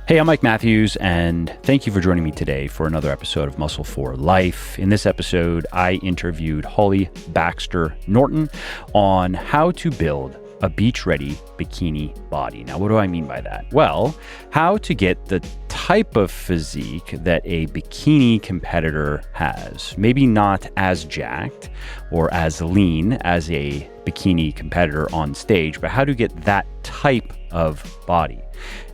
Hey, I'm Mike Matthews, and thank you for joining me today for another episode of Muscle for Life. In this episode, I interviewed Baxter Norton on how to build a beach-ready bikini body. Now, what do I mean by that? Well, how to get the type of physique that a bikini competitor has. Maybe not as jacked or as lean as a bikini competitor on stage, but how to get that type of body.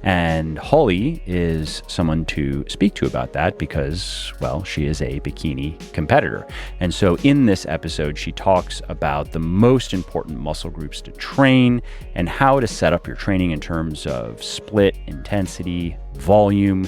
And Holly is someone to speak to about that because, well, she is a bikini competitor. And so in this episode, she talks about the most important muscle groups to train and how to set up your training in terms of split, intensity, volume,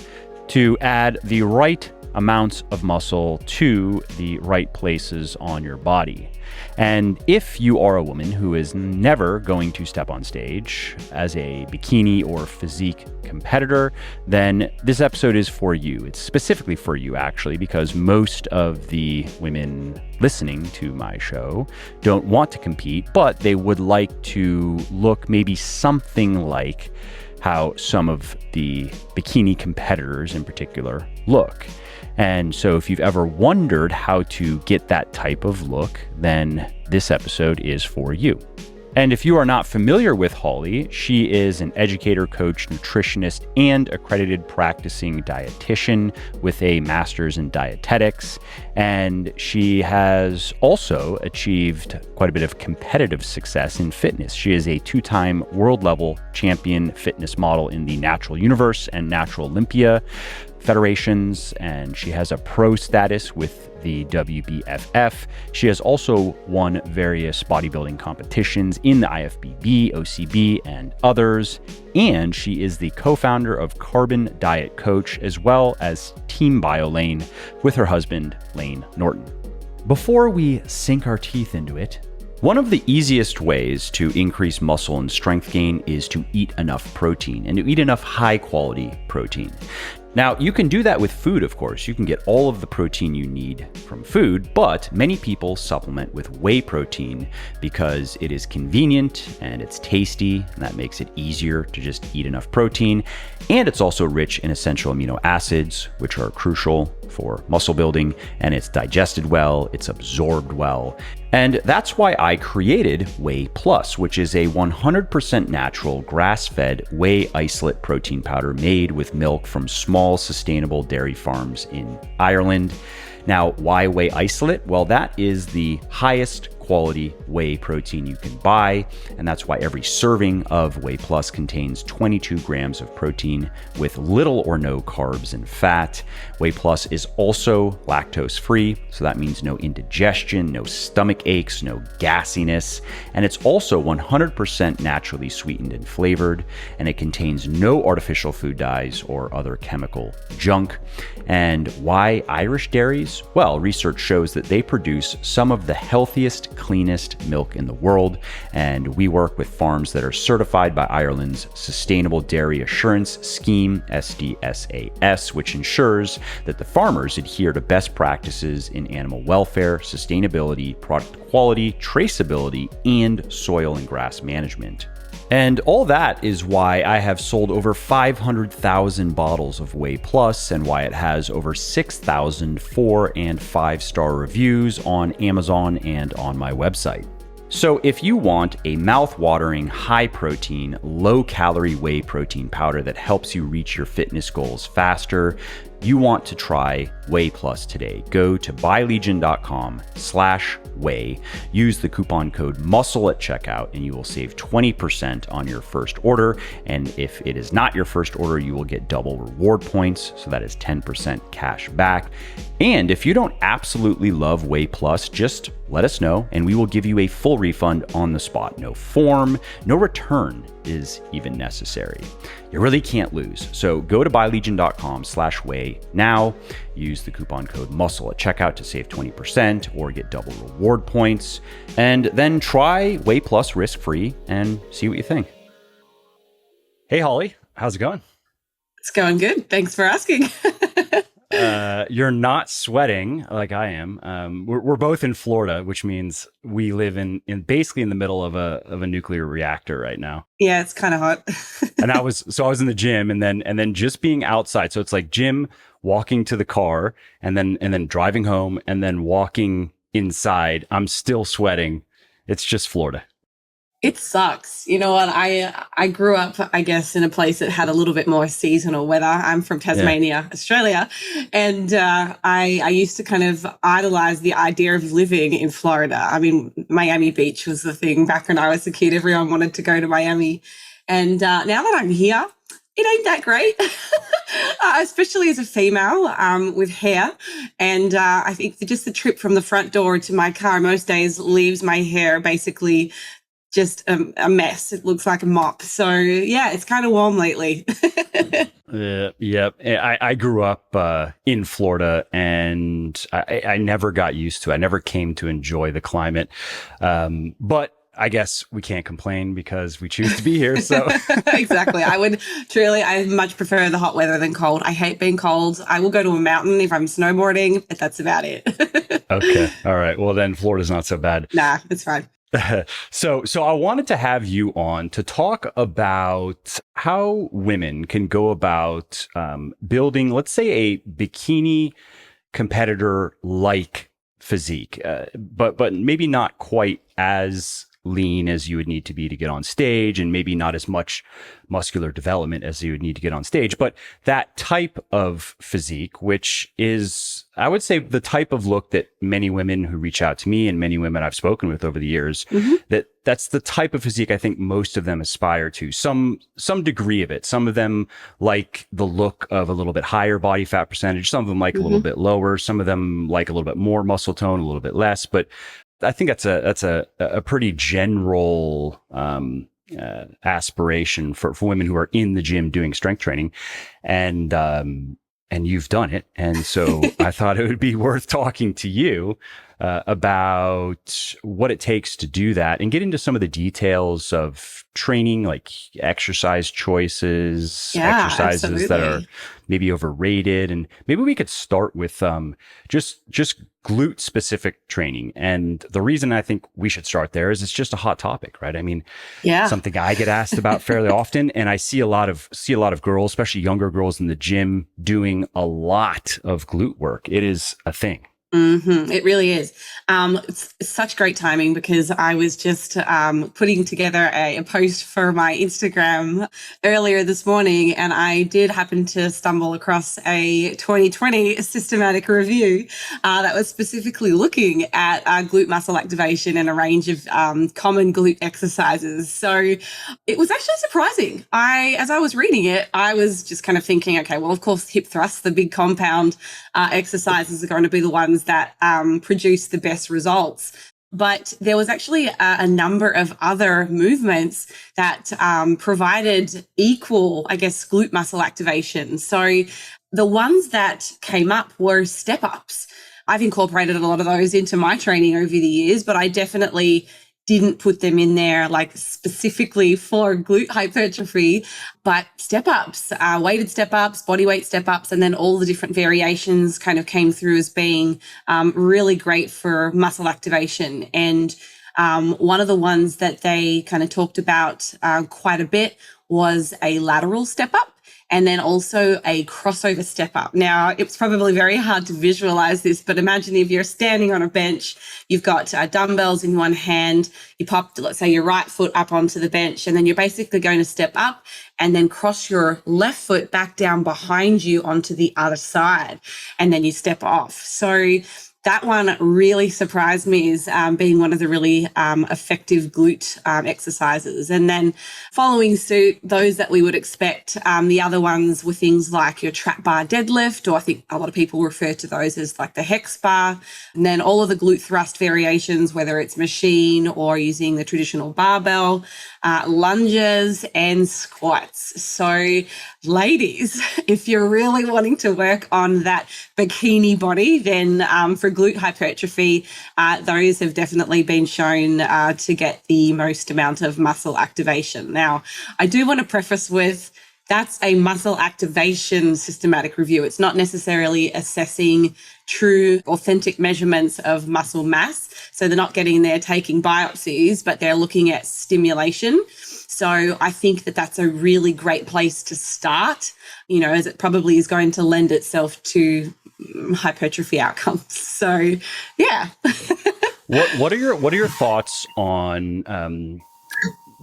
to add the right amounts of muscle to the right places on your body. And if you are a woman who is never going to step on stage as a bikini or physique competitor, then this episode is for you. It's specifically for you, actually, because most of the women listening to my show don't want to compete, but they would like to look maybe something like how some of the bikini competitors in particular look. And so if you've ever wondered how to get that type of look, then this episode is for you. And if you are not familiar with Holly, she is an educator, coach, nutritionist, and accredited practicing dietitian with a master's in dietetics. And she has also achieved quite a bit of competitive success in fitness. She is a two-time world-level champion fitness model in the Natural Universe and Natural Olympia federations, and she has a pro status with the WBFF. She has also won various bodybuilding competitions in the IFBB, OCB, and others. And she is the co-founder of Carbon Diet Coach, as well as Team Biolayne with her husband, Layne Norton. Before we sink our teeth into it, one of the easiest ways to increase muscle and strength gain is to eat enough protein and to eat enough high-quality protein. Now, you can do that with food, of course. You can get all of the protein you need from food, but many people supplement with whey protein because it is convenient and it's tasty, and that makes it easier to just eat enough protein. And it's also rich in essential amino acids, which are crucial for muscle building, and it's digested well, it's absorbed well. And that's why I created Whey Plus, which is a 100% natural grass-fed whey isolate protein powder made with milk from small sustainable dairy farms in Ireland. Now, why whey isolate? Well, that is the highest quality whey protein you can buy, and that's why every serving of Whey Plus contains 22 grams of protein with little or no carbs and fat. Whey Plus is also lactose free, so that means no indigestion, no stomach aches, no gassiness, and it's also 100% naturally sweetened and flavored, and it contains no artificial food dyes or other chemical junk. And why Irish dairies? Well, research shows that they produce some of the healthiest, cleanest milk in the world, and we work with farms that are certified by Ireland's Sustainable Dairy Assurance Scheme, SDSAS, which ensures that the farmers adhere to best practices in animal welfare, sustainability, product quality, traceability, and soil and grass management. And all that is why I have sold over 500,000 bottles of Whey Plus and why it has over 6,000 4- and 5-star reviews on Amazon and on my website. So if you want a mouth-watering, high-protein, low-calorie whey protein powder that helps you reach your fitness goals faster, you want to try Whey Plus today. Go to buylegion.com/whey, use the coupon code MUSCLE at checkout, and you will save 20% on your first order. And if it is not your first order, you will get double reward points, so that is 10% cash back. And if you don't absolutely love Whey Plus, just let us know, and we will give you a full refund on the spot. No form, no return is even necessary. You really can't lose. So go to buylegion.com/whey now. Use the coupon code MUSCLE at checkout to save 20% or get double reward points. And then try Whey Plus risk-free and see what you think. Hey, Holly, how's it going? It's going good. Thanks for asking. You're not sweating like I am. We're both in Florida, which means we live in basically in the middle of a nuclear reactor right now. Yeah, it's kind of hot. And I was in the gym, and then just being outside. So it's like gym, walking to the car, and then driving home, and then walking inside. I'm still sweating. It's just Florida. It sucks. You know what? I grew up, I guess, in a place that had a little bit more seasonal weather. I'm from Yeah. Tasmania, Australia, and I used to kind of idolize the idea of living in Florida. I mean, Miami Beach was the thing back when I was a kid. Everyone wanted to go to Miami, and now that I'm here, it ain't that great, especially as a female with hair. And I think just the trip from the front door to my car most days leaves my hair basically just a mess. It looks like a mop. So yeah, it's kind of warm lately. Yep. I grew up in Florida, and I never got used to it. I never came to enjoy the climate. But I guess we can't complain because we choose to be here. So Exactly. I much prefer the hot weather than cold. I hate being cold. I will go to a mountain if I'm snowboarding, but that's about it. okay. All right. Well, then Florida's not so bad. Nah, it's fine. So I wanted to have you on to talk about how women can go about building, let's say, a bikini competitor like physique, but maybe not quite as lean as you would need to be to get on stage, and maybe not as much muscular development as you would need to get on stage, but that type of physique, which is, I would say, the type of look that many women who reach out to me and many women I've spoken with over the years, that's the type of physique I think most of them aspire to, some degree of it. Some of them like the look of a little bit higher body fat percentage. Some of them like a little bit lower. Some of them like a little bit more muscle tone, a little bit less. But I think that's a pretty general aspiration for women who are in the gym doing strength training, and you've done it, and so I thought it would be worth talking to you about what it takes to do that, and get into some of the details of training, like exercise choices, exercises absolutely. that are maybe overrated, and maybe we could start with just glute specific training. And the reason I think we should start there is it's just a hot topic, right? I mean, something I get asked about fairly often, and I see a lot of girls, especially younger girls in the gym, doing a lot of glute work. It is a thing. It really is. It's such great timing because I was just putting together a post for my Instagram earlier this morning, and I did happen to stumble across a 2020 systematic review that was specifically looking at glute muscle activation and a range of common glute exercises. So it was actually surprising. As I was reading it, I was just kind of thinking, okay, well, of course, hip thrusts, the big compound exercises are going to be the ones that produce the best results. But there was actually a number of other movements that provided equal, I guess, glute muscle activation. So the ones that came up were step ups. I've incorporated a lot of those into my training over the years, but I definitely didn't put them in there like specifically for glute hypertrophy, but step ups, weighted step ups, body weight step ups, and then all the different variations kind of came through as being really great for muscle activation. And one of the ones that they kind of talked about quite a bit was a lateral step up, and then also a crossover step up. Now, it's probably very hard to visualize this, but imagine if you're standing on a bench, you've got dumbbells in one hand, you pop, let's say, your right foot up onto the bench, and then you're basically going to step up and then cross your left foot back down behind you onto the other side, and then you step off. So that one really surprised me as being one of the really effective glute exercises. And then following suit, those that we would expect, the other ones were things like your trap bar deadlift, or I think a lot of people refer to those as like the hex bar. And then all of the glute thrust variations, whether it's machine or using the traditional barbell, lunges and squats. So ladies, if you're really wanting to work on that bikini body, then for glute hypertrophy, those have definitely been shown to get the most amount of muscle activation. Now, I do want to preface with that's a muscle activation systematic review. It's not necessarily assessing true, authentic measurements of muscle mass. So they're not getting there taking biopsies, but they're looking at stimulation. So I think that that's a really great place to start, as it probably is going to lend itself to hypertrophy outcomes. So, yeah. What are your thoughts on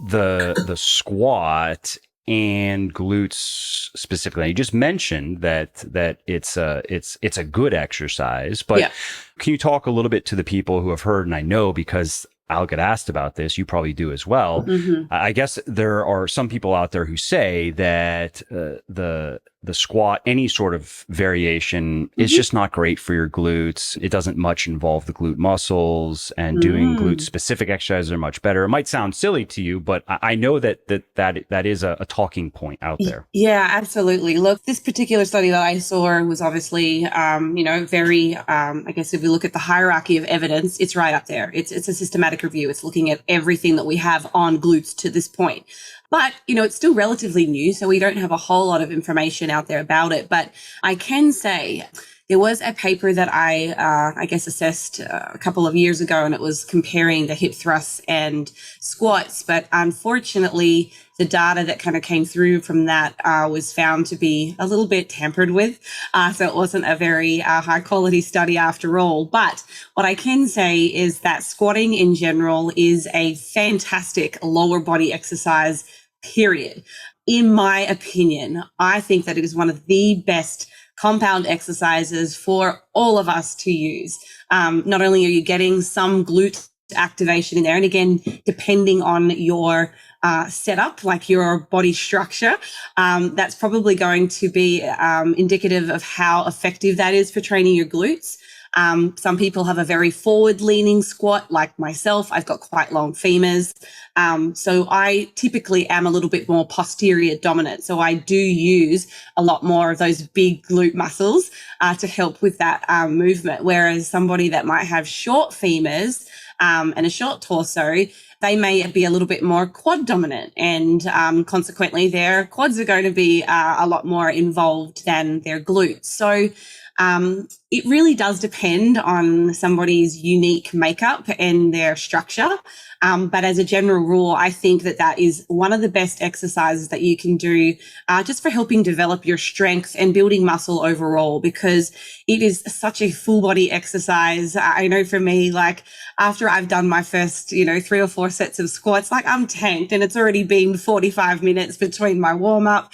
the squat and glutes specifically? You just mentioned that it's a good exercise, but can you talk a little bit to the people who have heard, and I know because I'll get asked about this, you probably do as well. I guess there are some people out there who say that the squat, any sort of variation, is just not great for your glutes. It doesn't much involve the glute muscles, and doing glute specific exercises are much better. It might sound silly to you, but I know that is a talking point out there. Yeah, absolutely. Look, this particular study that I saw was obviously, very, I guess if we look at the hierarchy of evidence, it's right up there. It's a systematic review. It's looking at everything that we have on glutes to this point. But, it's still relatively new, so we don't have a whole lot of information out there about it. But I can say there was a paper that I guess, assessed a couple of years ago, and it was comparing the hip thrusts and squats. But unfortunately, the data that kind of came through from that was found to be a little bit tampered with. So it wasn't a very high quality study after all. But what I can say is that squatting in general is a fantastic lower body exercise, period. In my opinion, I think that it is one of the best compound exercises for all of us to use. Not only are you getting some glute activation in there, and again, depending on your setup, like your body structure, that's probably going to be indicative of how effective that is for training your glutes. Some people have a very forward-leaning squat, like myself. I've got quite long femurs. So I typically am a little bit more posterior dominant. So I do use a lot more of those big glute muscles to help with that movement. Whereas somebody that might have short femurs and a short torso, they may be a little bit more quad dominant, and consequently their quads are going to be a lot more involved than their glutes. So it really does depend on somebody's unique makeup and their structure. But as a general rule, I think that is one of the best exercises that you can do just for helping develop your strength and building muscle overall, because it is such a full body exercise. I know for me, like after I've done my first, 3 or 4 sets of squats, like I'm tanked, and it's already been 45 minutes between my warm up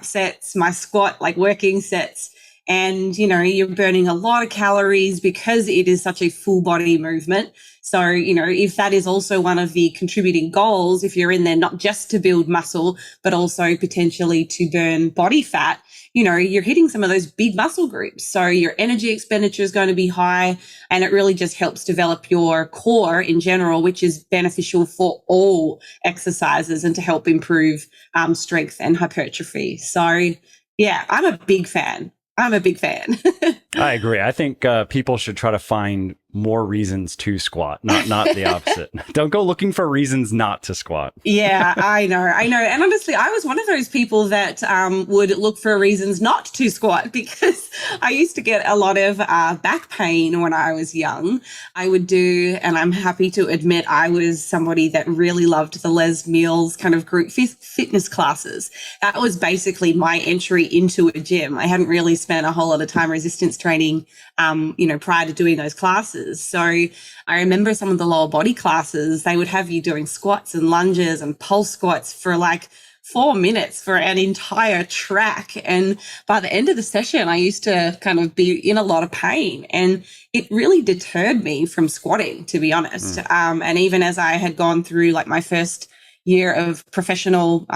sets, my squat, like working sets. And, you're burning a lot of calories because it is such a full body movement. So, if that is also one of the contributing goals, if you're in there not just to build muscle, but also potentially to burn body fat, you're hitting some of those big muscle groups. So your energy expenditure is going to be high, and it really just helps develop your core in general, which is beneficial for all exercises and to help improve strength and hypertrophy. So, yeah, I'm a big fan. I agree. I think people should try to find more reasons to squat, not the opposite. Don't go looking for reasons not to squat. Yeah, I know. And honestly, I was one of those people that would look for reasons not to squat, because I used to get a lot of back pain when I was young. I would do, and I'm happy to admit, I was somebody that really loved the Les Mills kind of group fitness classes. That was basically my entry into a gym. I hadn't really spent a whole lot of time resistance training, prior to doing those classes. So I remember some of the lower body classes, they would have you doing squats and lunges and pulse squats for like 4 minutes for an entire track. And by the end of the session, I used to kind of be in a lot of pain, and it really deterred me from squatting, to be honest. And even as I had gone through like my first year of professional,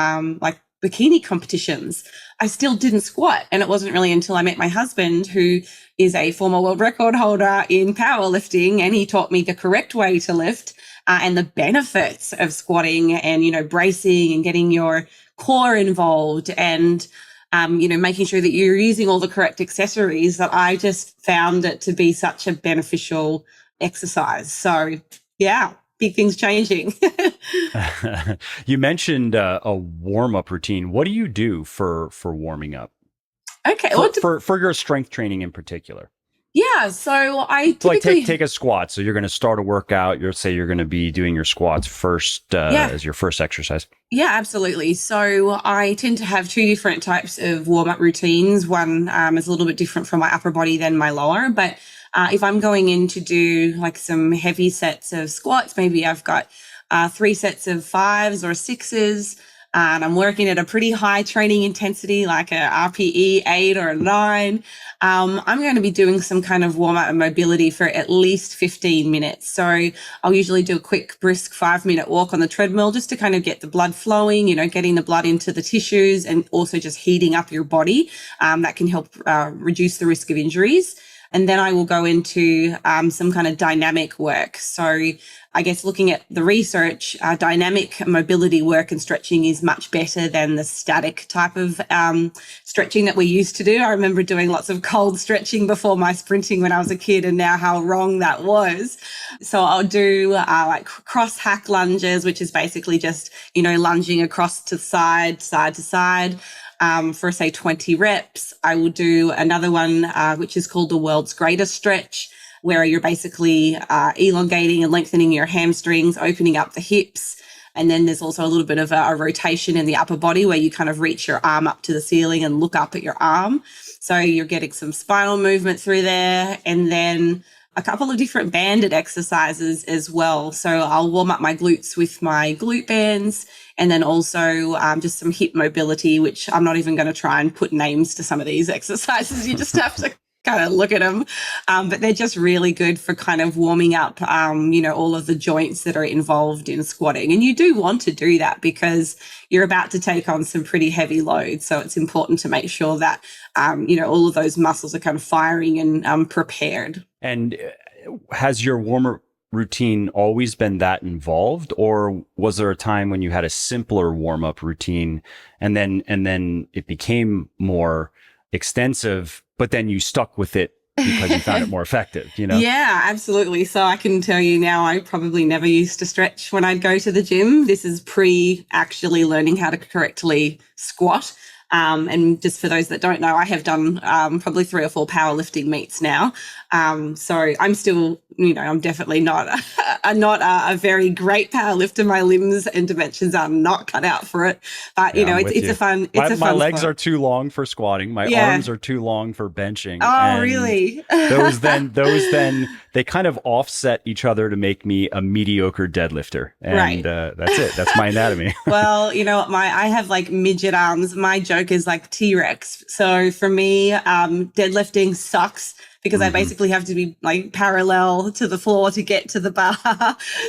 bikini competitions, I still didn't squat. And it wasn't really until I met my husband, who is a former world record holder in powerlifting, and he taught me the correct way to lift and the benefits of squatting and, bracing and getting your core involved and, making sure that you're using all the correct accessories, that I just found it to be such a beneficial exercise. So, yeah, see things changing. You mentioned a warm up routine. What do you do for warming up? Okay. For your strength training in particular? Yeah. So I So like typically, take a squat. So you're going to start a workout. You're going to be doing your squats first yeah. as your first exercise. Yeah, absolutely. So I tend to have two different types of warm-up routines. One is a little bit different from my upper body than my lower. But if I'm going in to do like some heavy sets of squats, maybe I've got 3 sets of 5s or 6s, and I'm working at a pretty high training intensity, like a RPE 8 or a 9. I'm going to be doing some kind of warm-up and mobility for at least 15 minutes. So I'll usually do a quick, brisk 5-minute walk on the treadmill just to kind of get the blood flowing, getting the blood into the tissues and also just heating up your body. That can help reduce the risk of injuries. And then I will go into some kind of dynamic work. So I guess looking at the research, dynamic mobility work and stretching is much better than the static type of stretching that we used to do. I remember doing lots of cold stretching before my sprinting when I was a kid, and now how wrong that was. So I'll do like cross hack lunges, which is basically just, lunging across to side to side. For say 20 reps. I will do another one, which is called the world's greatest stretch, where you're basically elongating and lengthening your hamstrings, opening up the hips. And then there's also a little bit of a rotation in the upper body where you kind of reach your arm up to the ceiling and look up at your arm. So you're getting some spinal movement through there. And then a couple of different banded exercises as well. So I'll warm up my glutes with my glute bands, and then also just some hip mobility, which I'm not even going to try and put names to some of these exercises. You just have to kind of look at them. But they're just really good for kind of warming up, all of the joints that are involved in squatting. And you do want to do that because you're about to take on some pretty heavy loads. So it's important to make sure that, all of those muscles are kind of firing and prepared. And has your warm-up routine always been that involved, or was there a time when you had a simpler warm-up routine and then it became more extensive, but then you stuck with it because you found it more effective, Yeah, absolutely. So I can tell you now, I probably never used to stretch when I'd go to the gym. This is pre actually learning how to correctly squat. And just for those that don't know, I have done probably 3 or 4 powerlifting meets now. So I'm still, I'm definitely not a very great powerlifter. My limbs and dimensions are not cut out for it. But it's a fun. My legs sport. Are too long for squatting. My arms are too long for benching. Oh, really? those then they kind of offset each other to make me a mediocre deadlifter. And right. That's it. That's my anatomy. Well, I have like midget arms. My joke is like T-Rex. So for me, deadlifting sucks because I basically have to be like parallel to the floor to get to the bar.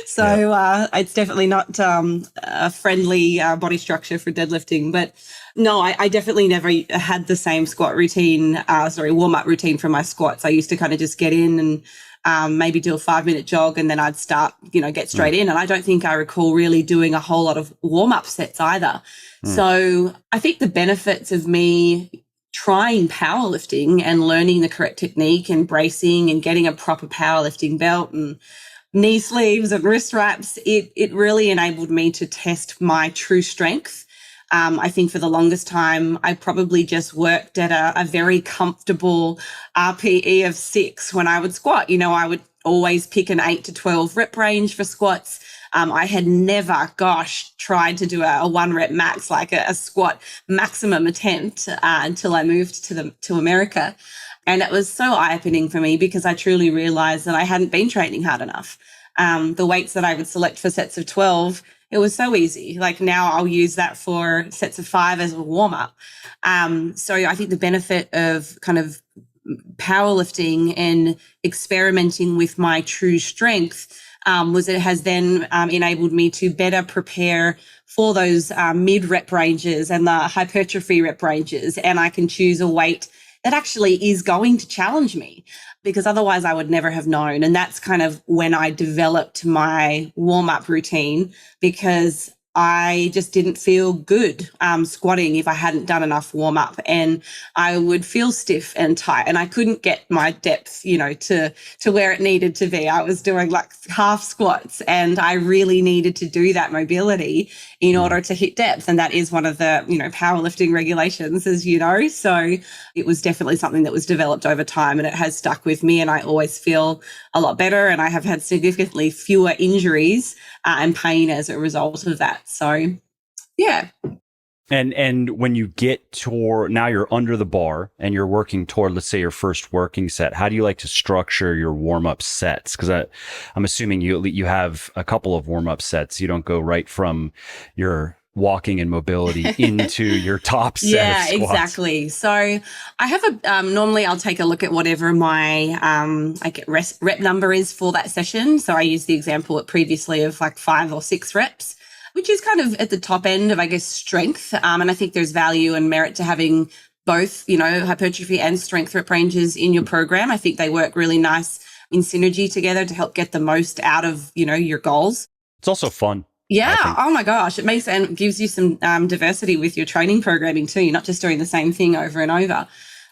So it's definitely not a friendly body structure for deadlifting. But no, I definitely never had the same warm-up routine for my squats. I used to kind of just get in and maybe do a 5-minute jog, and then I'd start, get straight in. And I don't think I recall really doing a whole lot of warm-up sets either. So I think the benefits of me trying powerlifting and learning the correct technique and bracing and getting a proper powerlifting belt and knee sleeves and wrist wraps, it really enabled me to test my true strength. I think for the longest time, I probably just worked at a very comfortable RPE of 6 when I would squat. I would always pick an 8 to 12 rep range for squats. I had never, tried to do a 1 rep max, like a squat maximum attempt until I moved to America. And it was so eye-opening for me because I truly realized that I hadn't been training hard enough. The weights that I would select for sets of 12, it was so easy. Like now I'll use that for sets of 5 as a warm-up. So I think the benefit of kind of powerlifting and experimenting with my true strength was it has then enabled me to better prepare for those mid-rep ranges and the hypertrophy rep ranges. And I can choose a weight that actually is going to challenge me, because otherwise I would never have known. And that's kind of when I developed my warm-up routine, because I just didn't feel good squatting if I hadn't done enough warm up, and I would feel stiff and tight, and I couldn't get my depth, to where it needed to be. I was doing like half squats, and I really needed to do that mobility in order to hit depth. And that is one of the, powerlifting regulations, as you know. So it was definitely something that was developed over time, and it has stuck with me, and I always feel a lot better, and I have had significantly fewer injuries and pain as a result of that. So, yeah. And when you get toward, now you're under the bar and you're working toward, let's say, your first working set, how do you like to structure your warm-up sets? Because I'm assuming you have a couple of warm-up sets. You don't go right from your walking and mobility into your top set of squats. Yeah, exactly. So I have normally I'll take a look at whatever my rep number is for that session. So I used the example previously of like 5 or 6 reps, which is kind of at the top end of, I guess, strength. And I think there's value and merit to having both, hypertrophy and strength rep ranges in your program. I think they work really nice in synergy together to help get the most out of, your goals. It's also fun. Yeah. Oh my gosh. It makes and gives you some diversity with your training programming too. You're not just doing the same thing over and over.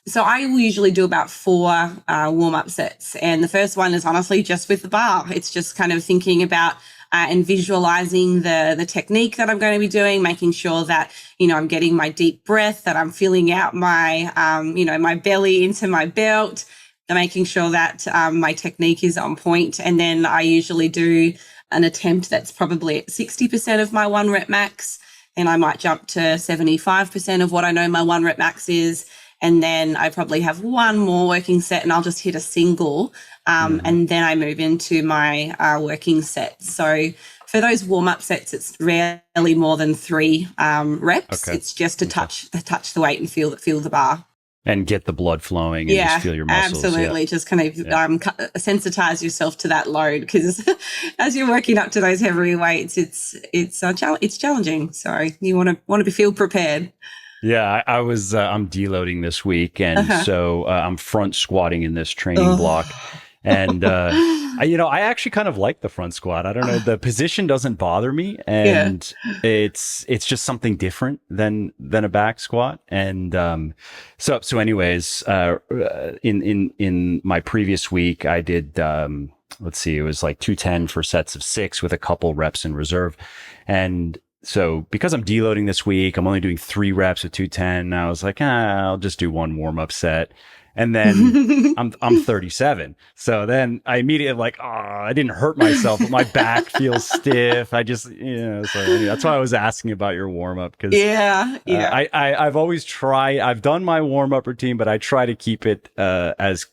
So I will usually do about 4 warm-up sets. And the first one is honestly just with the bar. It's just kind of thinking about and visualizing the technique that I'm going to be doing, making sure that, I'm getting my deep breath, that I'm filling out my, my belly into my belt, making sure that my technique is on point. And then I usually do an attempt that's probably at 60% of my 1 rep max, and I might jump to 75% of what I know my 1 rep max is. And then I probably have 1 more working set, and I'll just hit a single. And then I move into my working set. So for those warm-up sets, it's rarely more than 3 reps. Okay. It's just to touch the weight and feel the bar. And get the blood flowing and just feel your muscles. Absolutely. Yeah. Just kind of sensitize yourself to that load, because as you're working up to those heavy weights, it's challenging. So you want to feel prepared. Yeah, I'm deloading this week, and so I'm front squatting in this training block. And, I actually kind of like the front squat. I don't know. The position doesn't bother me, and it's just something different than a back squat. And, so anyways, in my previous week, I did, let's see, it was like 210 for sets of 6 with a couple reps in reserve. And so because I'm deloading this week, I'm only doing 3 reps with 210. I was like, I'll just do 1 warm-up set. And then I'm 37. So then I immediately like, I didn't hurt myself, but my back feels stiff. I just, so that's why I was asking about your warm up. Cause I've always tried, I've done my warm up routine, but I try to keep it, as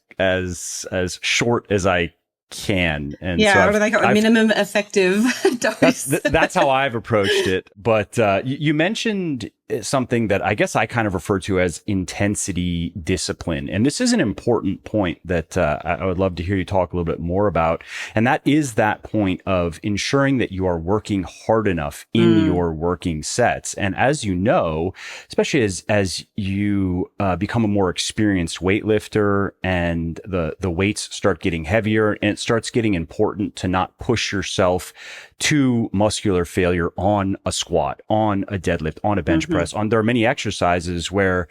short as I can. And so they got a minimum effective dose. That's how I've approached it. But, you mentioned something that I guess I kind of refer to as intensity discipline. And this is an important point that I would love to hear you talk a little bit more about. And that is that point of ensuring that you are working hard enough in your working sets. And as you know, especially as you become a more experienced weightlifter and the weights start getting heavier, and it starts getting important to not push yourself to muscular failure on a squat, on a deadlift, on a bench press. There are many exercises where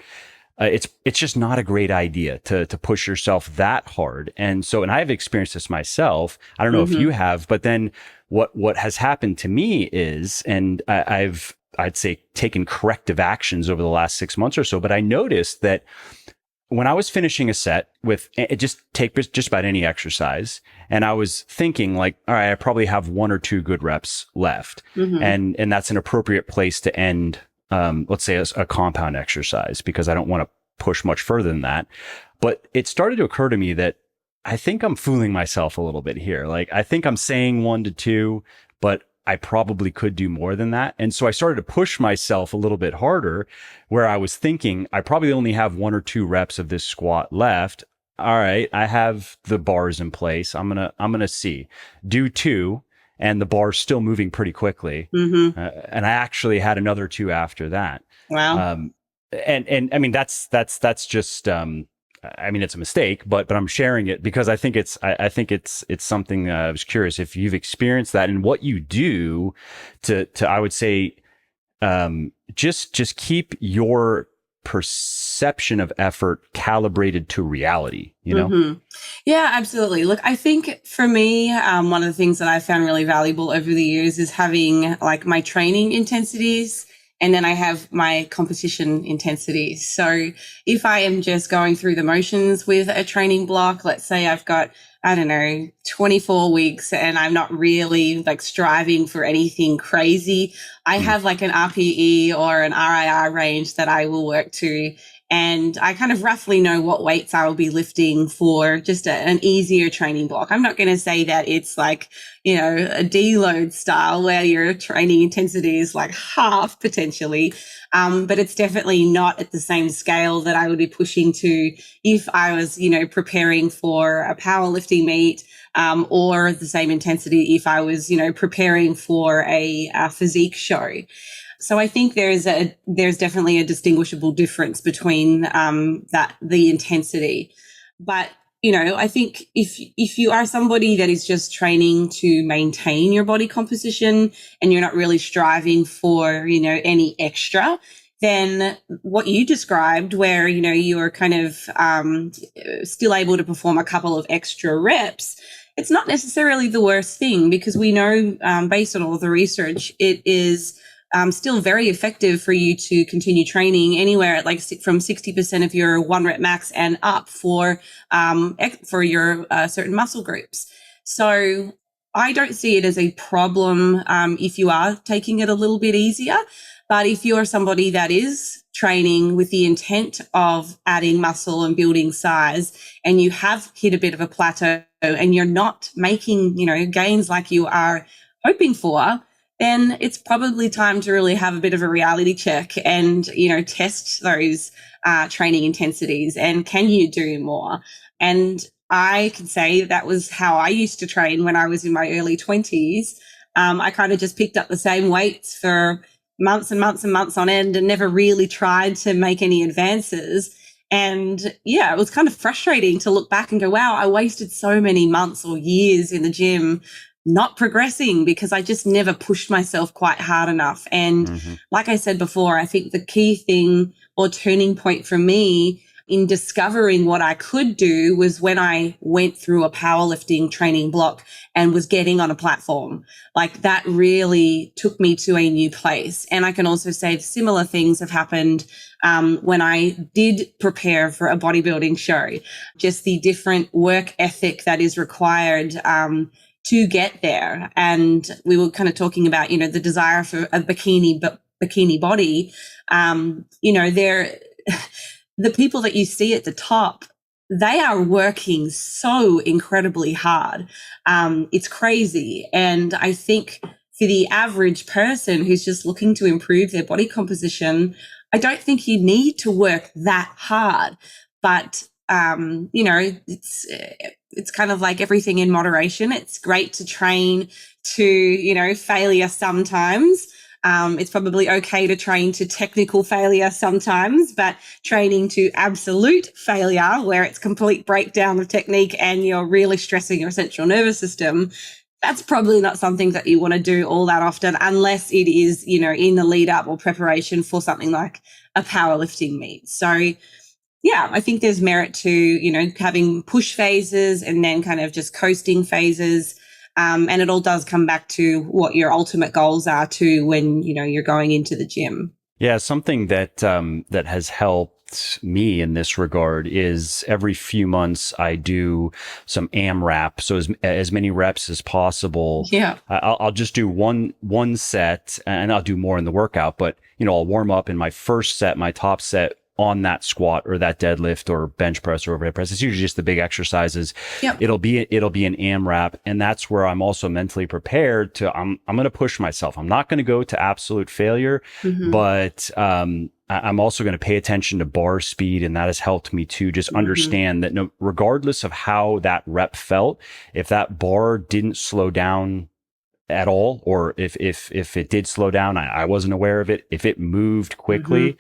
it's just not a great idea to push yourself that hard. And so, and I've experienced this myself. I don't know if you have, but then what has happened to me is, and I'd say taken corrective actions over the last 6 months or so, but I noticed that when I was finishing a set with just about any exercise, and I was thinking like, all right, I probably have 1 or 2 good reps left. And that's an appropriate place to end, let's say a compound exercise, because I don't want to push much further than that. But it started to occur to me that I think I'm fooling myself a little bit here. Like, I think I'm saying 1 to 2, but I probably could do more than that. And so I started to push myself a little bit harder, where I was thinking I probably only have 1 or 2 reps of this squat left. All right, I have the bars in place. I'm going to do 2, and the bar's still moving pretty quickly. And I actually had another 2 after that. Wow. And I mean, that's just, I mean, it's a mistake, but I'm sharing it because I think it's something. I was curious if you've experienced that and what you do to I would say, just keep your perception of effort calibrated to reality, you know? Yeah, absolutely. Look, I think for me, one of the things that I found really valuable over the years is having like my training intensities, and then I have my competition intensities. So if I am just going through the motions with a training block, let's say I've got, I don't know, 24 weeks and I'm not really like striving for anything crazy, I have like an RPE or an RIR range that I will work to. And I kind of roughly know what weights I will be lifting for just an easier training block. I'm not going to say that it's like, you know, a deload style where your training intensity is like half potentially. But it's definitely not at the same scale that I would be pushing to if I was, you know, preparing for a powerlifting meet, or the same intensity if I was, you know, preparing for a physique show. So I think there's definitely a distinguishable difference between the intensity. But, you know, I think if you are somebody that is just training to maintain your body composition and you're not really striving for, you know, any extra, then what you described where, you know, you're kind of still able to perform a couple of extra reps, it's not necessarily the worst thing, because we know, based on all of the research, it is still very effective for you to continue training anywhere at like from 60% of your 1 rep max and up for your certain muscle groups. So I don't see it as a problem if you are taking it a little bit easier. But if you're somebody that is training with the intent of adding muscle and building size, and you have hit a bit of a plateau and you're not making, you know, gains like you are hoping for, then it's probably time to really have a bit of a reality check and, you know, test those training intensities and can you do more? And I can say that was how I used to train when I was in my early 20s. I kind of just picked up the same weights for months and months and months on end and never really tried to make any advances. And yeah, it was kind of frustrating to look back and go, wow, I wasted so many months or years in the gym not progressing because I just never pushed myself quite hard enough. And like I said before, I think the key thing or turning point for me in discovering what I could do was when I went through a powerlifting training block and was getting on a platform. Like that really took me to a new place. And I can also say similar things have happened when I did prepare for a bodybuilding show. Just the different work ethic that is required to get there. And we were kind of talking about, you know, the desire for a bikini body. You know, the people that you see at the top, they are working so incredibly hard. It's crazy. And I think for the average person who's just looking to improve their body composition, I don't think you need to work that hard. But, you know, it's kind of like everything in moderation. It's great to train to, you know, failure sometimes. It's probably okay to train to technical failure sometimes, but training to absolute failure where it's complete breakdown of technique and you're really stressing your central nervous system, that's probably not something that you want to do all that often unless it is, you know, in the lead up or preparation for something like a powerlifting meet. So yeah, I think there's merit to, you know, having push phases and then kind of just coasting phases. And it all does come back to what your ultimate goals are too when, you know, you're going into the gym. Yeah, something that that has helped me in this regard is every few months I do some AMRAP, so as many reps as possible. Yeah, I'll just do one set, and I'll do more in the workout. But you know, I'll warm up in my first set, my top set, on that squat or that deadlift or bench press or overhead press. It's usually just the big exercises. Yep. It'll be an AMRAP. And that's where I'm also mentally prepared to, I'm going to push myself. I'm not going to go to absolute failure, but, I'm also going to pay attention to bar speed. And that has helped me to just understand that regardless of how that rep felt, if that bar didn't slow down at all, or if it did slow down, I wasn't aware of it. If it moved quickly,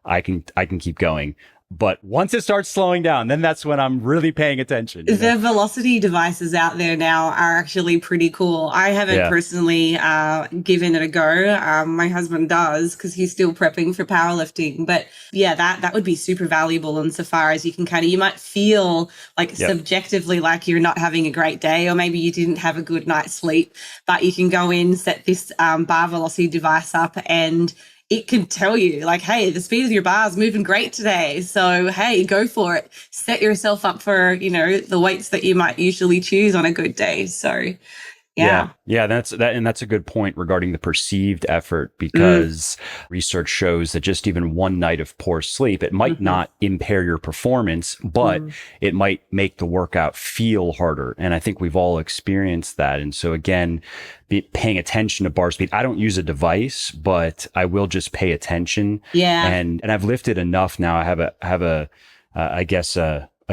I can keep going. But once it starts slowing down, then that's when I'm really paying attention. The velocity devices out there now are actually pretty cool. I haven't personally given it a go. My husband does because he's still prepping for powerlifting. But yeah, that would be super valuable insofar as you can you might feel like subjectively like you're not having a great day, or maybe you didn't have a good night's sleep, but you can go in, set this bar velocity device up, and it can tell you like, hey, the speed of your bar is moving great today. So, hey, go for it. Set yourself up for, the weights that you might usually choose on a good day. So, yeah. That's a good point regarding the perceived effort, because research shows that just even one night of poor sleep, it might not impair your performance, but it might make the workout feel harder. And I think we've all experienced that. And so again, paying attention to bar speed. I don't use a device, but I will just pay attention. Yeah. And I've lifted enough now. I have a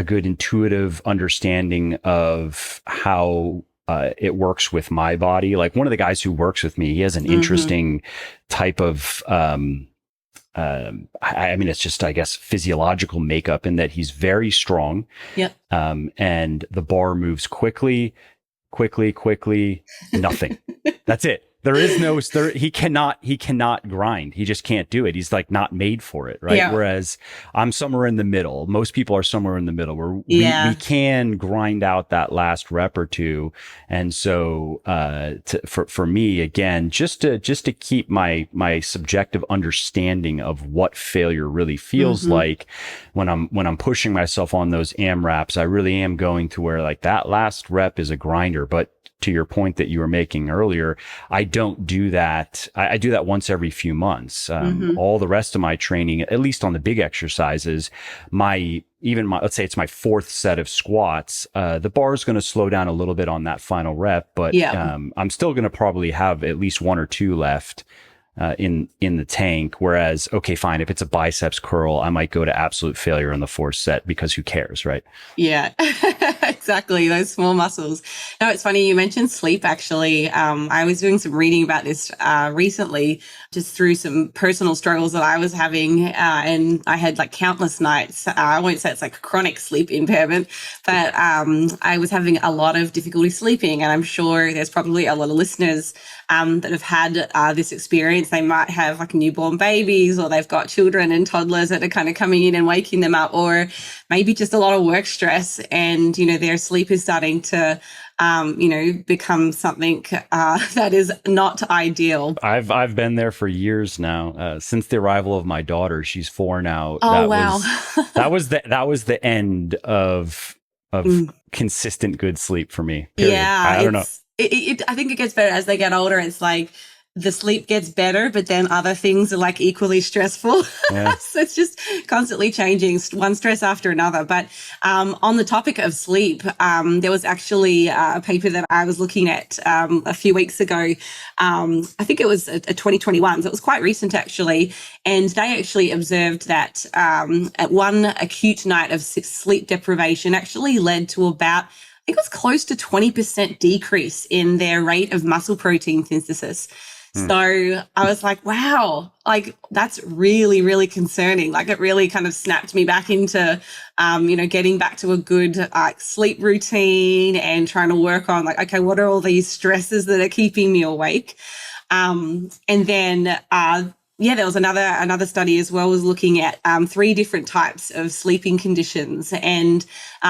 good intuitive understanding of how it works with my body. Like one of the guys who works with me, he has an interesting type of, it's just, I guess, physiological makeup in that he's very strong. Yep. And the bar moves quickly, nothing. That's it. There is no, he cannot grind. He just can't do it. He's like not made for it. Right. Yeah. Whereas I'm somewhere in the middle. Most people are somewhere in the middle where we can grind out that last rep or two. And so, for me, again, just to keep my subjective understanding of what failure really feels like when I'm pushing myself on those AMRAPs, I really am going to where like that last rep is a grinder. But to your point that you were making earlier, I don't do that. I do that once every few months. All the rest of my training, at least on the big exercises, let's say it's my fourth set of squats, the bar is going to slow down a little bit on that final rep, but I'm still going to probably have at least one or two left in the tank. Whereas, okay, fine, if it's a biceps curl, I might go to absolute failure in the fourth set because who cares, right? Yeah, exactly. Those small muscles. No, it's funny you mentioned sleep. Actually, I was doing some reading about this recently, just through some personal struggles that I was having, and I had like countless nights. I won't say it's like chronic sleep impairment, but I was having a lot of difficulty sleeping, and I'm sure there's probably a lot of listeners that have had this experience. They might have like newborn babies, or they've got children and toddlers that are kind of coming in and waking them up, or maybe just a lot of work stress, and their sleep is starting to become something that is not ideal. I've been there for years now, since the arrival of my daughter. She's 4 now. Oh, wow. that was the end of consistent good sleep for me. Period. Yeah, I don't know. I think it gets better as they get older. It's like the sleep gets better, but then other things are like equally stressful. Yeah. So it's just constantly changing, one stress after another. But on the topic of sleep, there was actually a paper that I was looking at a few weeks ago. I think it was a 2021, so it was quite recent actually. And they actually observed that at one acute night of sleep deprivation actually led to about, I think it was close to 20% decrease in their rate of muscle protein synthesis. So I was like, wow, like that's really, really concerning. Like it really kind of snapped me back into, getting back to a good sleep routine and trying to work on like, okay, what are all these stresses that are keeping me awake? And then, there was another study as well, was looking at 3 different types of sleeping conditions. And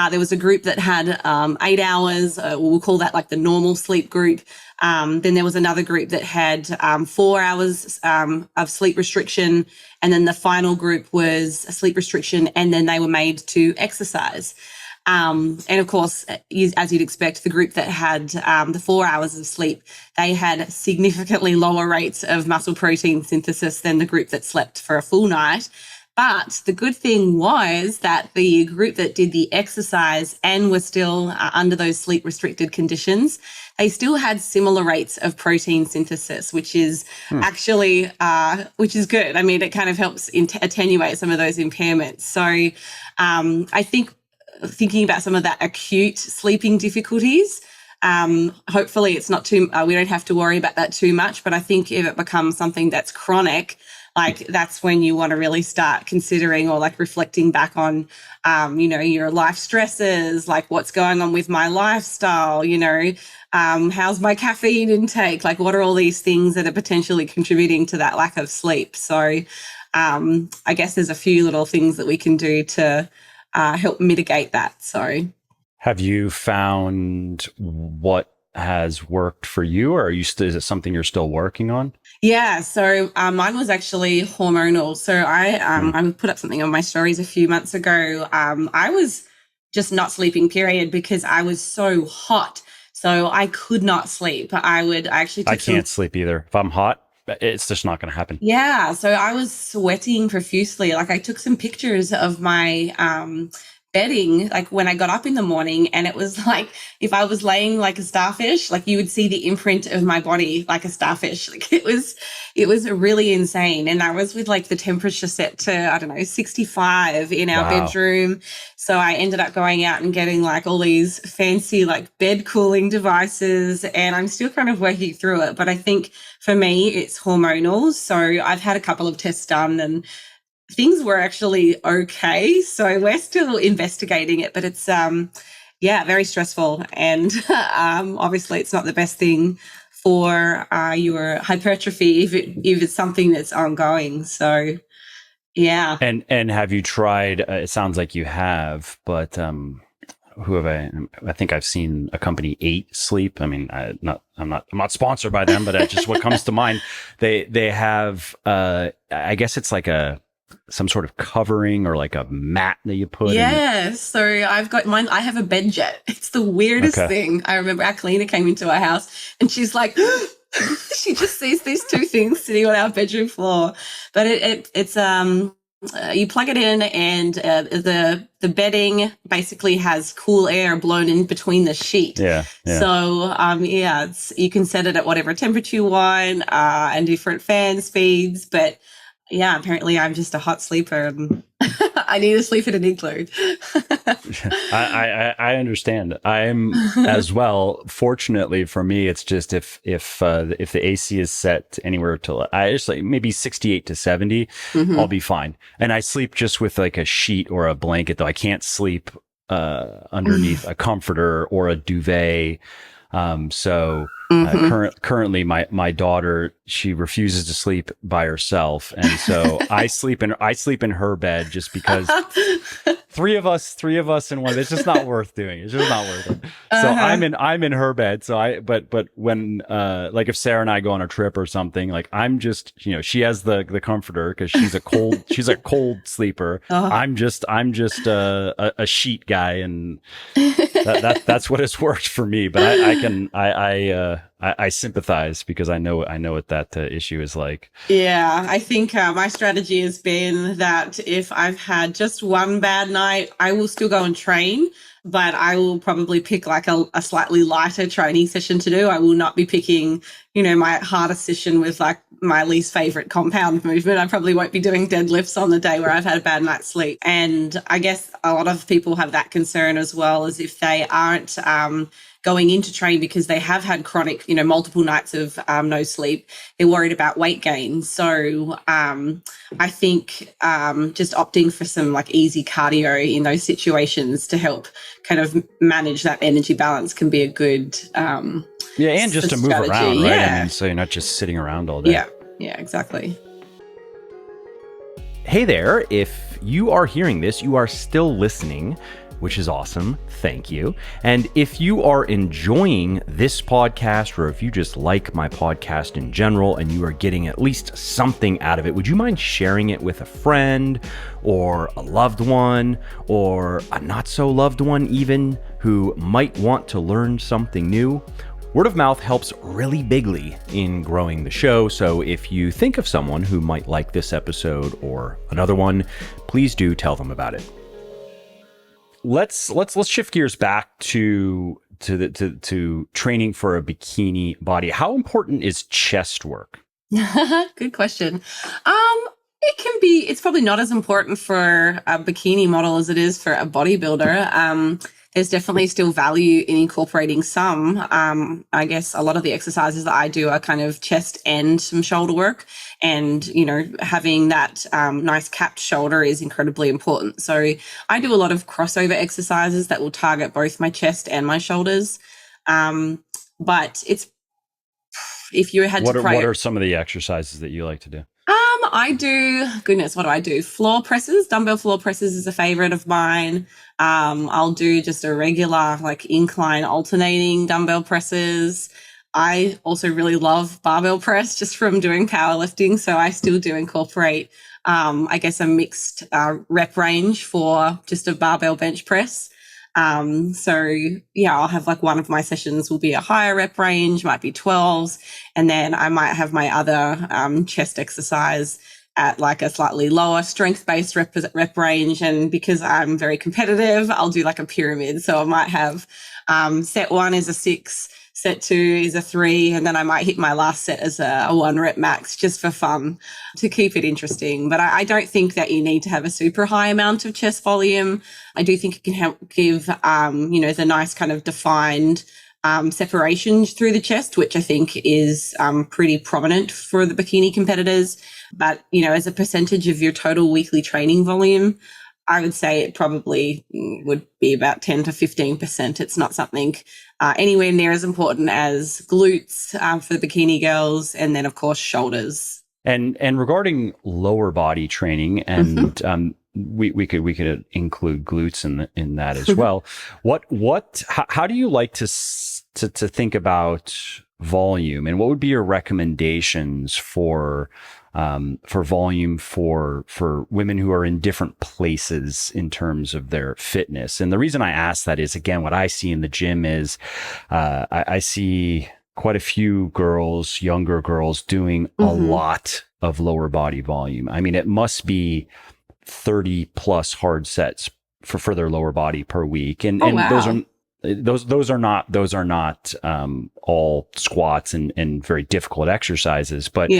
there was a group that had 8 hours, we'll call that like the normal sleep group. Then there was another group that had 4 hours of sleep restriction. And then the final group was a sleep restriction, and then they were made to exercise. And of course, as you'd expect, the group that had the 4 hours of sleep, they had significantly lower rates of muscle protein synthesis than the group that slept for a full night. But the good thing was that the group that did the exercise and were still under those sleep restricted conditions, they still had similar rates of protein synthesis, which is actually, which is good. I mean, it kind of helps attenuate some of those impairments. So I think thinking about some of that acute sleeping difficulties, hopefully it's not too, we don't have to worry about that too much. But I think if it becomes something that's chronic, like that's when you want to really start considering or like reflecting back on, your life stresses, like what's going on with my lifestyle, how's my caffeine intake? Like what are all these things that are potentially contributing to that lack of sleep? So I guess there's a few little things that we can do to help mitigate that. So have you found what has worked for you, or is it something you're still working on? Yeah, so mine was actually hormonal. So I put up something on my stories a few months ago. I was just not sleeping, period, because I was so hot. So I could not sleep. I can't sleep either. If I'm hot, it's just not going to happen. Yeah, so I was sweating profusely. Like I took some pictures of my bedding, like when I got up in the morning, and it was like if I was laying like a starfish, like you would see the imprint of my body like a starfish. Like it was really insane. And I was with like the temperature set to, I don't know, 65 in our bedroom. So I ended up going out and getting like all these fancy like bed cooling devices, and I'm still kind of working through it. But I think for me, it's hormonal. So I've had a couple of tests done and things were actually okay. So we're still investigating it, but it's, very stressful. And obviously it's not the best thing for your hypertrophy if it's something that's ongoing. So, yeah. And have you tried, it sounds like you have, but who have I think I've seen a company 8 Sleep. I mean, I'm not sponsored by them, but just what comes to mind, they have, I guess it's like some sort of covering or like a mat that you put in. Yeah, so I've got mine. I have a bed jet. It's the weirdest thing. I remember our cleaner came into our house and she's like, she just sees these 2 things sitting on our bedroom floor. But it's you plug it in, and the bedding basically has cool air blown in between the sheet. Yeah. So you can set it at whatever temperature you want, and different fan speeds, but yeah, apparently I'm just a hot sleeper and I need to sleep in an igloo. I understand. I'm as well. Fortunately for me, it's just if the AC is set anywhere to, I just like maybe 68 to 70, I'll be fine. And I sleep just with like a sheet or a blanket, though I can't sleep underneath a comforter or a duvet. Currently my daughter, she refuses to sleep by herself. And so I sleep in her bed just because three of us in one, it's just not worth doing. It's just not worth it. So I'm in her bed. So but when, like if Sarah and I go on a trip or something, like I'm just, she has the comforter cause she's a cold sleeper. I'm just a sheet guy, and that's what has worked for me. But I sympathize because I know what that issue is like. Yeah, I think my strategy has been that if I've had just one bad night, I will still go and train, but I will probably pick like a slightly lighter training session to do. I will not be picking, my hardest session with like my least favorite compound movement. I probably won't be doing deadlifts on the day where I've had a bad night's sleep. And I guess a lot of people have that concern as well, as if they aren't going into train because they have had chronic, multiple nights of no sleep. They're worried about weight gain. So I think just opting for some like easy cardio in those situations to help kind of manage that energy balance can be a good and just to move around, right? Yeah. I mean, so you're not just sitting around all day. Yeah, exactly. Hey there, if you are hearing this, you are still listening, which is awesome. Thank you. And if you are enjoying this podcast, or if you just like my podcast in general and you are getting at least something out of it, would you mind sharing it with a friend or a loved one or a not so loved one even, who might want to learn something new? Word of mouth helps really bigly in growing the show, so if you think of someone who might like this episode or another one, please do tell them about it. Let's shift gears back to training for a bikini body. How important is chest work? Good question. It's probably not as important for a bikini model as it is for a bodybuilder. There's definitely still value in incorporating some. I guess a lot of the exercises that I do are kind of chest and some shoulder work. And, having that nice capped shoulder is incredibly important. So I do a lot of crossover exercises that will target both my chest and my shoulders. But if you had what are some of the exercises that you like to do? What do I do? Floor presses, dumbbell floor presses is a favorite of mine. I'll do just a regular incline alternating dumbbell presses. I also really love barbell press just from doing powerlifting. So I still do incorporate, I guess, a mixed rep range for just a barbell bench press. I'll have one of my sessions will be a higher rep range, might be 12s. And then I might have my other chest exercise at a slightly lower strength-based rep range. And because I'm very competitive, I'll do a pyramid. So I might have set 1 is a 6, set 2 is a 3, and then I might hit my last set as a 1 rep max just for fun to keep it interesting. But I don't think that you need to have a super high amount of chest volume. I do think it can help give, the nice kind of defined separation through the chest, which I think is pretty prominent for the bikini competitors. But, as a percentage of your total weekly training volume, I would say it probably would be about 10 to 15%. It's not something anywhere near as important as glutes for the bikini girls, and then, of course, shoulders. And regarding lower body training, and we could include glutes in that as well. How do you like to think about volume, and what would be your recommendations for volume for women who are in different places in terms of their fitness? And the reason I ask that is, again, what I see in the gym is I see quite a few younger girls doing a lot of lower body volume. I mean, it must be 30 plus hard sets for their lower body per week. And wow. those are not all squats and very difficult exercises, but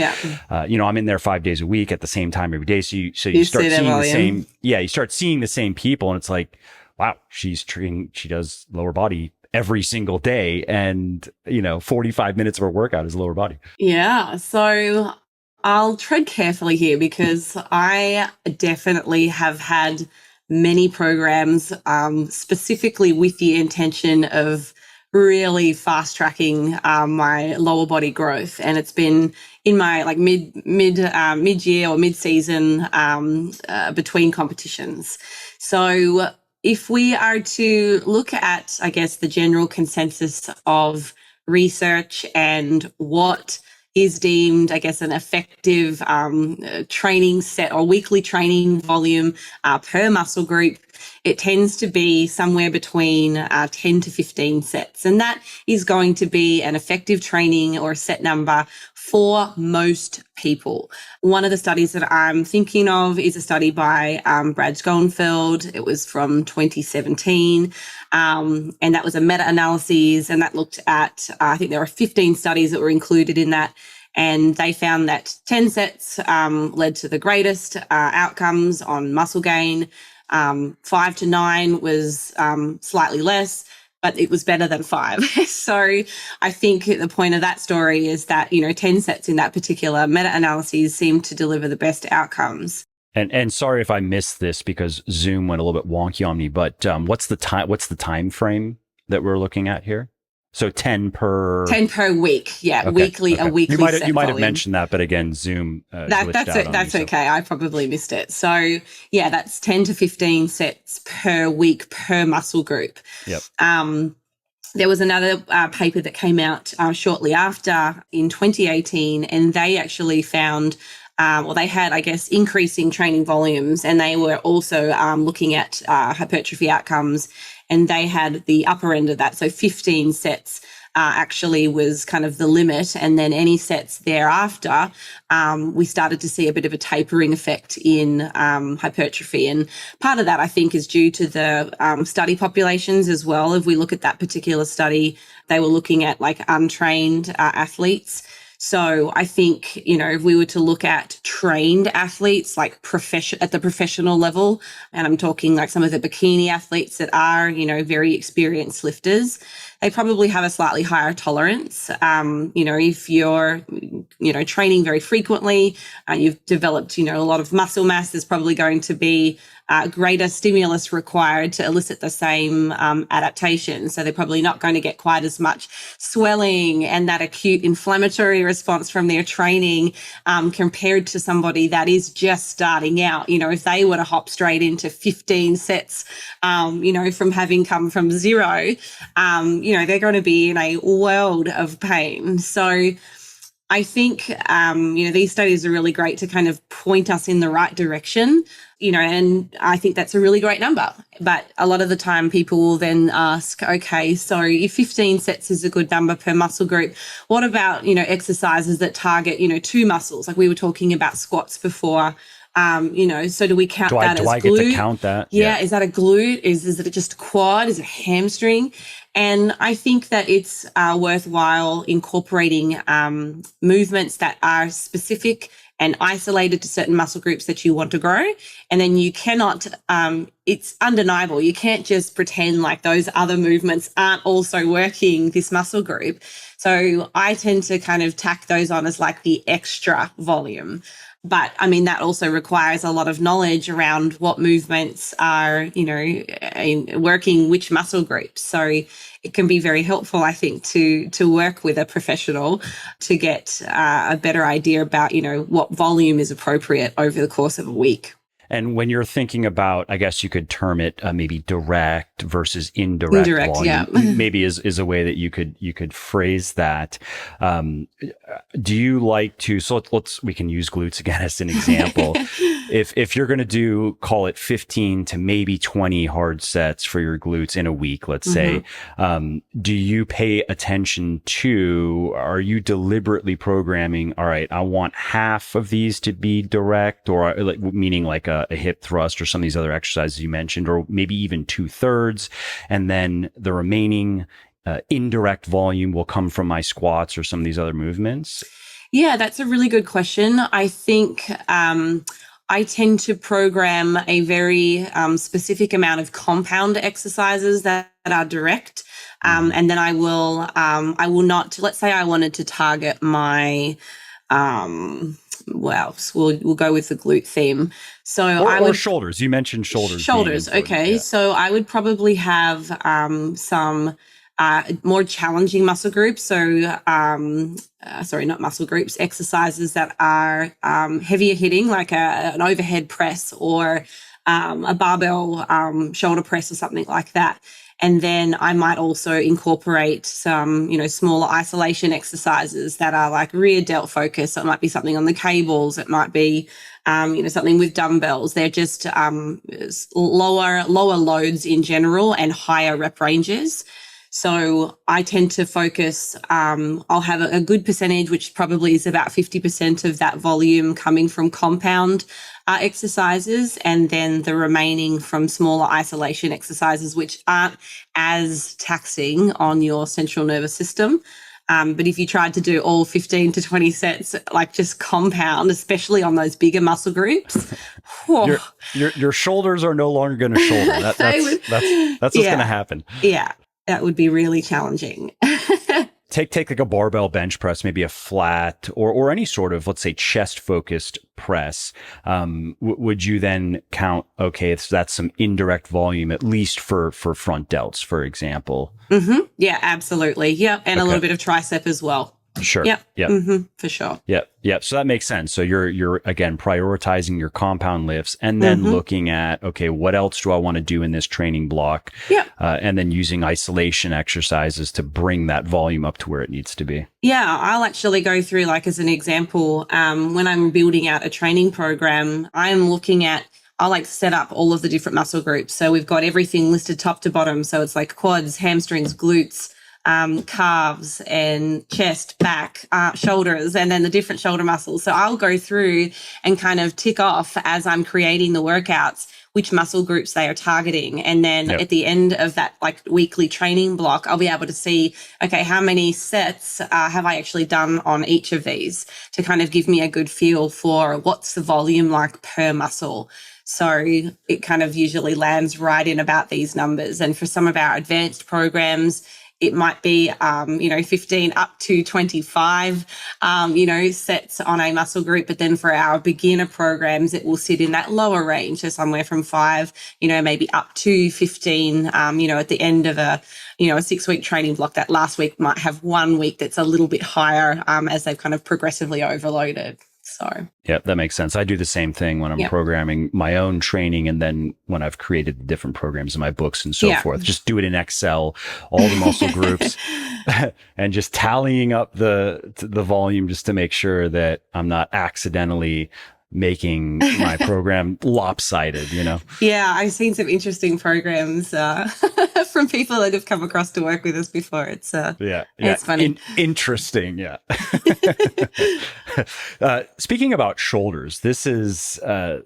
I'm in there 5 days a week at the same time every day. So you start seeing you start seeing the same people, and it's like, wow, she does lower body every single day, and 45 minutes of her workout is lower body. Yeah. So I'll tread carefully here because I definitely have had many programs specifically with the intention of really fast tracking my lower body growth, and it's been in my mid year or mid season between competitions. So if we are to look at, I guess, the general consensus of research and what is deemed, I guess, an effective training set or weekly training volume per muscle group, it tends to be somewhere between 10 to 15 sets. And that is going to be an effective training or a set number for most people. One of the studies that I'm thinking of is a study by Brad Schoenfeld. It was from 2017. And that was a meta-analysis, and that looked at, I think there were 15 studies that were included in that. And they found that 10 sets led to the greatest outcomes on muscle gain. 5 to 9 was slightly less, but it was better than 5. So I think the point of that story is that, 10 sets in that particular meta-analysis seemed to deliver the best outcomes. And sorry if I missed this because Zoom went a little bit wonky on me, but what's the time frame that we're looking at here? So 10 per week. Yeah. Okay. Weekly. You might have mentioned that, but again, Zoom that's okay. I probably missed it. So yeah, that's 10 to 15 sets per week per muscle group. Yep. There was another paper that came out shortly after in 2018, and they actually found they had, I guess, increasing training volumes, and they were also looking at hypertrophy outcomes, and they had the upper end of that. So 15 sets actually was kind of the limit. And then any sets thereafter, we started to see a bit of a tapering effect in hypertrophy. And part of that, I think, is due to the study populations as well. If we look at that particular study, they were looking at untrained athletes. So I think, if we were to look at trained athletes, like at the professional level, and I'm talking like some of the bikini athletes that are, very experienced lifters, they probably have a slightly higher tolerance. If you're, training very frequently and you've developed, a lot of muscle mass, there's probably going to be greater stimulus required to elicit the same adaptation. So they're probably not going to get quite as much swelling and that acute inflammatory response from their training compared to somebody that is just starting out. If they were to hop straight into 15 sets, from having come from zero, they're going to be in a world of pain. So I think, these studies are really great to kind of point us in the right direction, and I think that's a really great number. But a lot of the time people will then ask, okay, so if 15 sets is a good number per muscle group, what about, exercises that target, two muscles? Like we were talking about squats before. So do we count that as glute? Do I get to count that? Yeah. Is that a glute? Is it just a quad? Is it a hamstring? And I think that it's worthwhile incorporating movements that are specific and isolated to certain muscle groups that you want to grow. And then you cannot, it's undeniable. You can't just pretend like those other movements aren't also working this muscle group. So I tend to kind of tack those on as like the extra volume. But I mean, that also requires a lot of knowledge around what movements are, working which muscle groups. So it can be very helpful, I think, to work with a professional to get a better idea about, what volume is appropriate over the course of a week. And when you're thinking about, I guess you could term it maybe direct versus indirect volume, yeah. maybe is a way that you could phrase that. Do you like to? So we can use glutes again as an example. If you're going to call it 15 to maybe 20 hard sets for your glutes in a week, let's say, do you pay attention to? Are you deliberately programming? All right, I want half of these to be direct, or meaning like a hip thrust or some of these other exercises you mentioned, or maybe even 2/3, and then the remaining indirect volume will come from my squats or some of these other movements? Yeah, that's a really good question. I think I tend to program a very specific amount of compound exercises that are direct. And then I will not, let's say I wanted to target my, we'll go with the glute theme. So or shoulders. You mentioned shoulders. Shoulders. Okay. Yeah. So I would probably have some more challenging muscle groups. So, not muscle groups, exercises that are heavier hitting, like an overhead press or a barbell shoulder press or something like that. And then I might also incorporate some, smaller isolation exercises that are like rear delt focused. So it might be something on the cables. It might be, something with dumbbells. They're just lower loads in general and higher rep ranges. So I tend to focus, I'll have a good percentage, which probably is about 50% of that volume coming from compound exercises, and then the remaining from smaller isolation exercises, which aren't as taxing on your central nervous system. But if you tried to do all 15 to 20 sets, like just compound, especially on those bigger muscle groups, your shoulders are no longer going to shoulder. That's what's going to happen. Yeah. That would be really challenging. Take like a barbell bench press, maybe a flat or any sort of, let's say, chest focused press. Would you then count, okay, that's some indirect volume, at least for front delts, for example? Mm-hmm. Yeah, absolutely. Yep. And a little bit of tricep as well. Sure. Yep. Yep. Mm-hmm. For sure. Yep. Yep. So that makes sense. So you're again prioritizing your compound lifts and then looking at, okay, what else do I want to do in this training block? Yeah. And then using isolation exercises to bring that volume up to where it needs to be. Yeah, I'll actually go through, like as an example, when I'm building out a training program, I'm looking at, I'll like set up all of the different muscle groups. So we've got everything listed top to bottom. So it's like quads, hamstrings, glutes, calves and chest, back, shoulders, and then the different shoulder muscles. So I'll go through and kind of tick off as I'm creating the workouts which muscle groups they are targeting. And then at the end of that like weekly training block, I'll be able to see, okay, how many sets have I actually done on each of these to kind of give me a good feel for what's the volume like per muscle. So it kind of usually lands right in about these numbers. And for some of our advanced programs, it might be, 15 up to 25, sets on a muscle group. But then for our beginner programs, it will sit in that lower range. So somewhere from 5, maybe up to 15, at the end of a 6-week training block. That last week might have 1 week that's a little bit higher as they've kind of progressively overloaded. So, yeah, that makes sense. I do the same thing when I'm programming my own training, and then when I've created the different programs in my books and so forth, just do it in Excel, all the muscle groups, and just tallying up the volume just to make sure that I'm not accidentally making my program lopsided, Yeah, I've seen some interesting programs from people that have come across to work with us before. It's it's funny. Interesting, yeah. Speaking about shoulders, this is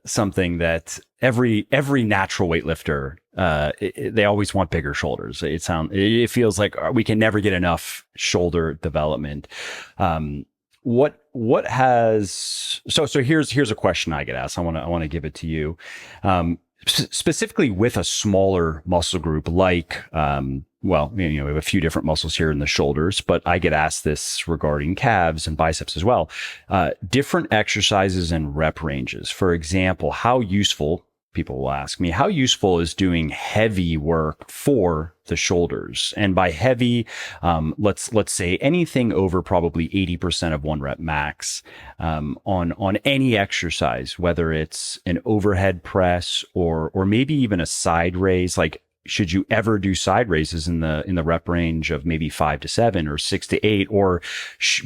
something that every natural weightlifter they always want bigger shoulders. It feels like we can never get enough shoulder development. What has so here's a question I get asked. I want to give it to you. Specifically with a smaller muscle group like we have a few different muscles here in the shoulders, but I get asked this regarding calves and biceps as well. Different exercises and rep ranges. For example, people will ask me, how useful is doing heavy work for the shoulders? And by heavy, let's say anything over probably 80% of 1 rep max, on any exercise, whether it's an overhead press or maybe even a side raise. Like, should you ever do side raises in the rep range of maybe 5 to 7 or 6 to 8, or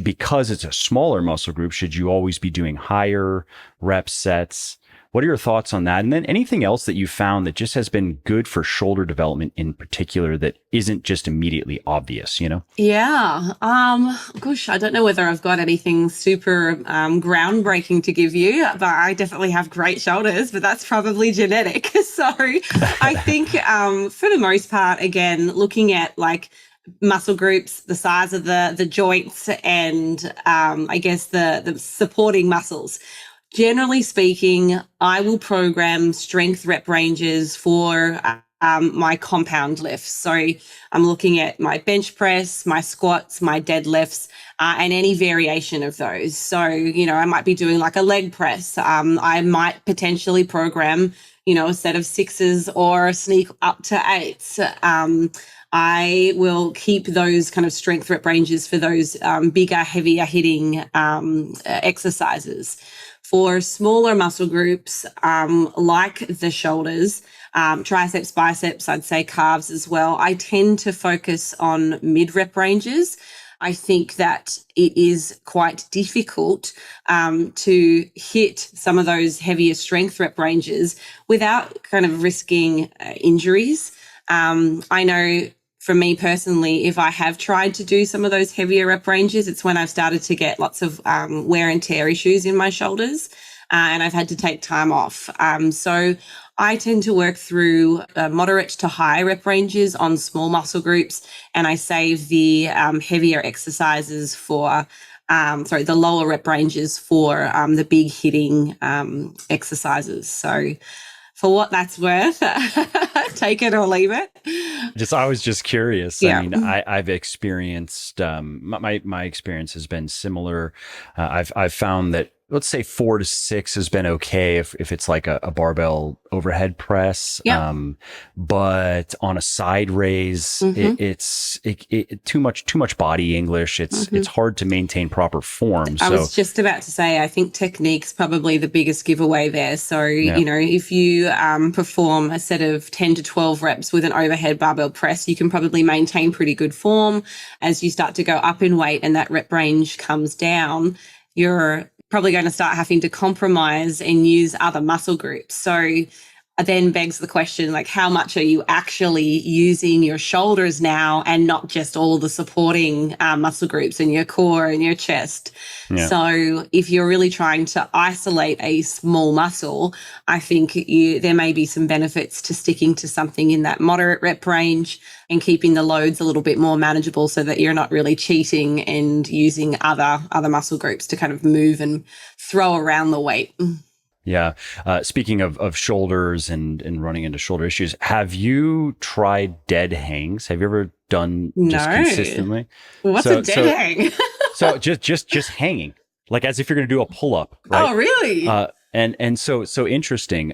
because it's a smaller muscle group, should you always be doing higher rep sets? What are your thoughts on that? And then anything else that you found that just has been good for shoulder development in particular that isn't just immediately obvious, Yeah. Gosh, I don't know whether I've got anything super groundbreaking to give you, but I definitely have great shoulders, but that's probably genetic. So I think for the most part, again, looking at like muscle groups, the size of the joints, and I guess the supporting muscles. Generally speaking, I will program strength rep ranges for my compound lifts. So I'm looking at my bench press, my squats, my deadlifts, and any variation of those. So, I might be doing like a leg press. I might potentially program, a set of 6s or sneak up to 8s. I will keep those kind of strength rep ranges for those bigger, heavier hitting exercises. For smaller muscle groups, like the shoulders, triceps, biceps, I'd say calves as well, I tend to focus on mid-rep ranges. I think that it is quite difficult to hit some of those heavier strength rep ranges without kind of risking injuries. I know for me personally, if I have tried to do some of those heavier rep ranges, it's when I've started to get lots of wear and tear issues in my shoulders, and I've had to take time off. So I tend to work through moderate to high rep ranges on small muscle groups, and I save the heavier exercises for the lower rep ranges for the big hitting exercises. So for what that's worth, take it or leave it. I was just curious. Yeah. I mean, I've experienced, my experience has been similar. I've found that, let's say 4 to 6 has been okay if it's like a barbell overhead press. Yep. But on a side raise, it's too much body English. It's hard to maintain proper form. I was just about to say, I think technique's probably the biggest giveaway there. So, if you perform a set of 10 to 12 reps with an overhead barbell press, you can probably maintain pretty good form. As you start to go up in weight and that rep range comes down, you're probably going to start having to compromise and use other muscle groups. So then begs the question, like, how much are you actually using your shoulders now and not just all the supporting muscle groups in your core and your chest? Yeah. So if you're really trying to isolate a small muscle, I think there may be some benefits to sticking to something in that moderate rep range and keeping the loads a little bit more manageable so that you're not really cheating and using other muscle groups to kind of move and throw around the weight. Yeah. Speaking of shoulders and running into shoulder issues, have you tried dead hangs? Have you ever done just consistently? What's a dead hang? So just hanging, like as if you're going to do a pull up, right? Oh, really? And so interesting.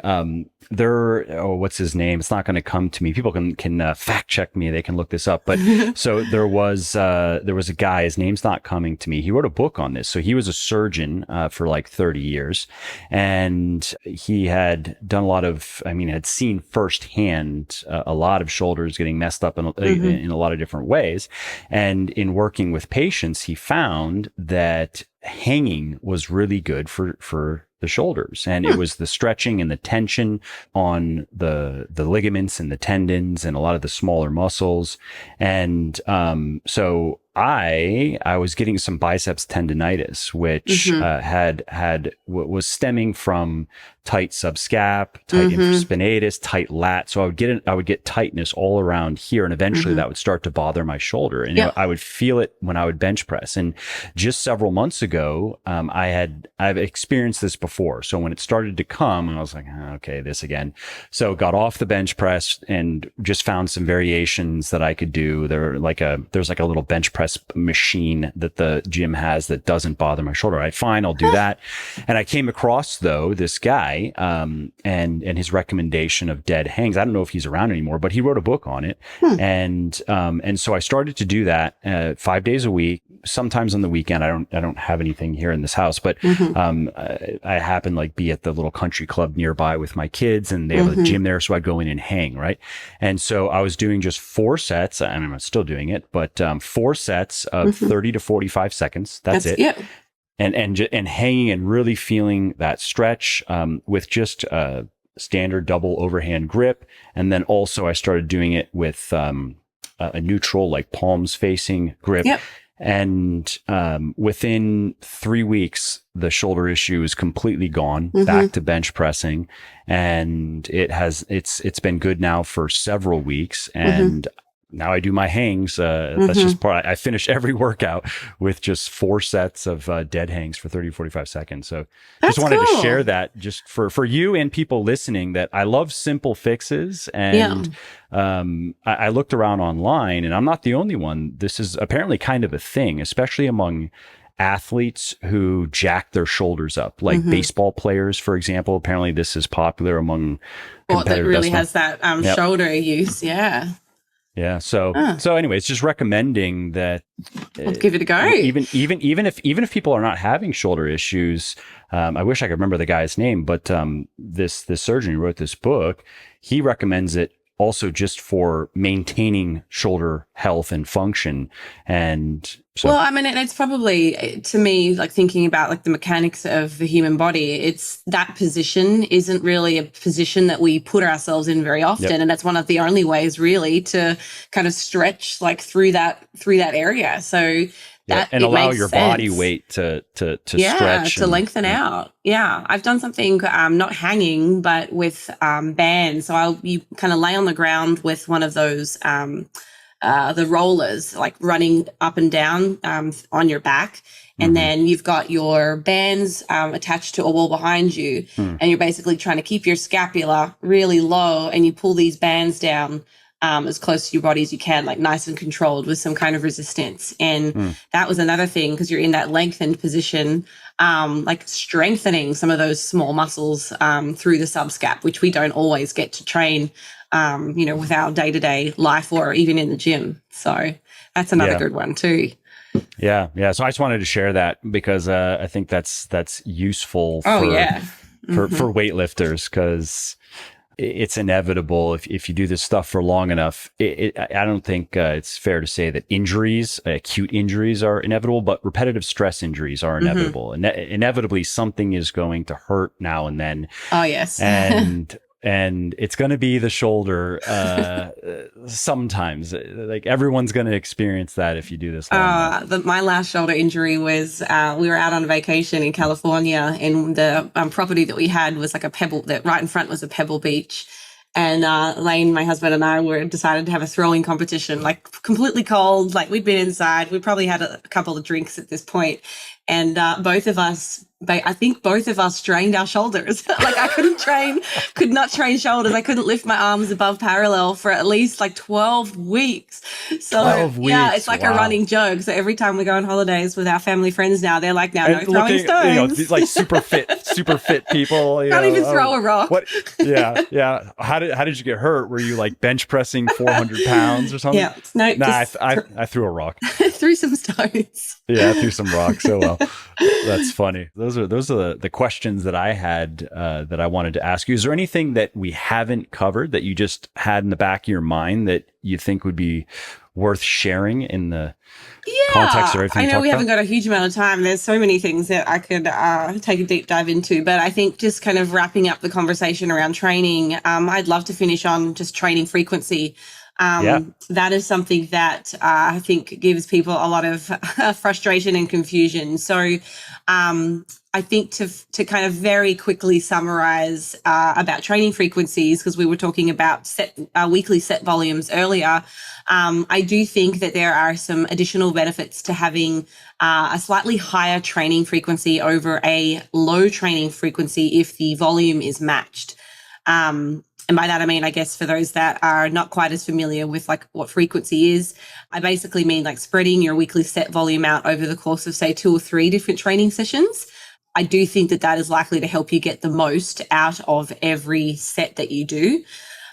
What's his name? It's not going to come to me. People can fact check me. They can look this up. But so there was a guy. His name's not coming to me. He wrote a book on this. So he was a surgeon for like 30 years, and he had done a lot of. I mean, had seen firsthand a lot of shoulders getting messed up in a lot of different ways. And in working with patients, he found that hanging was really good for the shoulders, and it was the stretching and the tension on the ligaments and the tendons and a lot of the smaller muscles. And so I was getting some biceps tendonitis, which was stemming from tight subscap, tight infraspinatus, tight lat. So I would get tightness all around here, and eventually that would start to bother my shoulder, and I would feel it when I would bench press. And just several months ago, I've experienced this before. So when it started to come, I was like, okay, this again. So got off the bench press and just found some variations that I could do. There's like a little bench press machine that the gym has that doesn't bother my shoulder. Fine, I'll do that. And I came across though this guy and his recommendation of dead hangs. I don't know if he's around anymore, but he wrote a book on it. And so I started to do that 5 days a week. Sometimes on the weekend, I don't have anything here in this house, but I happen like be at the little country club nearby with my kids, and they have a gym there, so I'd go in and hang, right? And so I was doing just 4 sets, and I'm still doing it, but 4 sets of 30 to 45 seconds. That's it. Yeah. And hanging and really feeling that stretch with just a standard double overhand grip. And then also I started doing it with a neutral, like palms facing grip. Yep. And within 3 weeks, the shoulder issue is completely gone, back to bench pressing. And it's been good now for several weeks. And now I do my hangs. That's just part. I finish every workout with just 4 sets of dead hangs for 30 to 45 seconds. So just wanted to share that just for you and people listening, that I love simple fixes. And I looked around online, and I'm not the only one. This is apparently kind of a thing, especially among athletes who jack their shoulders up, like baseball players, for example. Apparently this is popular among that really has that shoulder use. Yeah. So anyways, just recommending that I'll give it a go. Even if people are not having shoulder issues, I wish I could remember the guy's name, but this surgeon who wrote this book, he recommends it also just for maintaining shoulder health and function. And so, well, I mean, it's probably, to me, like thinking about like the mechanics of the human body, it's that position isn't really a position that we put ourselves in very often. And that's one of the only ways really to kind of stretch like through that area. So and allow your body weight to stretch. To lengthen out. Yeah. I've done something, not hanging, but with bands. So you kind of lay on the ground with one of those, the rollers, like running up and down on your back. And then you've got your bands attached to a wall behind you. And you're basically trying to keep your scapula really low, and you pull these bands down as close to your body as you can, like nice and controlled with some kind of resistance. And that was another thing, because you're in that lengthened position, like strengthening some of those small muscles through the subscap, which we don't always get to train, with our day-to-day life or even in the gym. So that's another good one too. Yeah. So I just wanted to share that because I think that's useful for weightlifters, because it's inevitable if you do this stuff for long enough. I don't think it's fair to say that acute injuries are inevitable, but repetitive stress injuries are inevitable. And inevitably something is going to hurt now and then. Oh, yes. And And it's going to be the shoulder sometimes. Like everyone's going to experience that if you do this long enough. My last shoulder injury was we were out on vacation in California, and the property that we had was like a pebble, that right in front was a pebble beach. And Layne, my husband, and I were decided to have a throwing competition, like completely cold. Like we'd been inside. We probably had a couple of drinks at this point. And I think both of us strained our shoulders. Like I could not train shoulders. I couldn't lift my arms above parallel for at least like 12 weeks. So 12 weeks. Yeah, it's like a running joke. So every time we go on holidays with our family friends now, they're like, now no throwing stones. These like super fit people. Can't even throw a rock. What? Yeah. How did you get hurt? Were you like bench pressing 400 pounds or something? Yeah. No, I threw a rock. Threw some stones. Yeah, I threw some rocks. So well, that's funny. Those are the questions that I had that I wanted to ask you. Is there anything that we haven't covered that you just had in the back of your mind that you think would be worth sharing in the context of everything? I know we haven't got a huge amount of time. There's so many things that I could take a deep dive into, but I think just kind of wrapping up the conversation around training, I'd love to finish on just training frequency. That is something that I think gives people a lot of frustration and confusion. So I think to kind of very quickly summarize about training frequencies, because we were talking about weekly set volumes earlier, I do think that there are some additional benefits to having a slightly higher training frequency over a low training frequency if the volume is matched. And by that, I mean, I guess for those that are not quite as familiar with like what frequency is, I basically mean like spreading your weekly set volume out over the course of say 2 or 3 different training sessions. I do think that is likely to help you get the most out of every set that you do.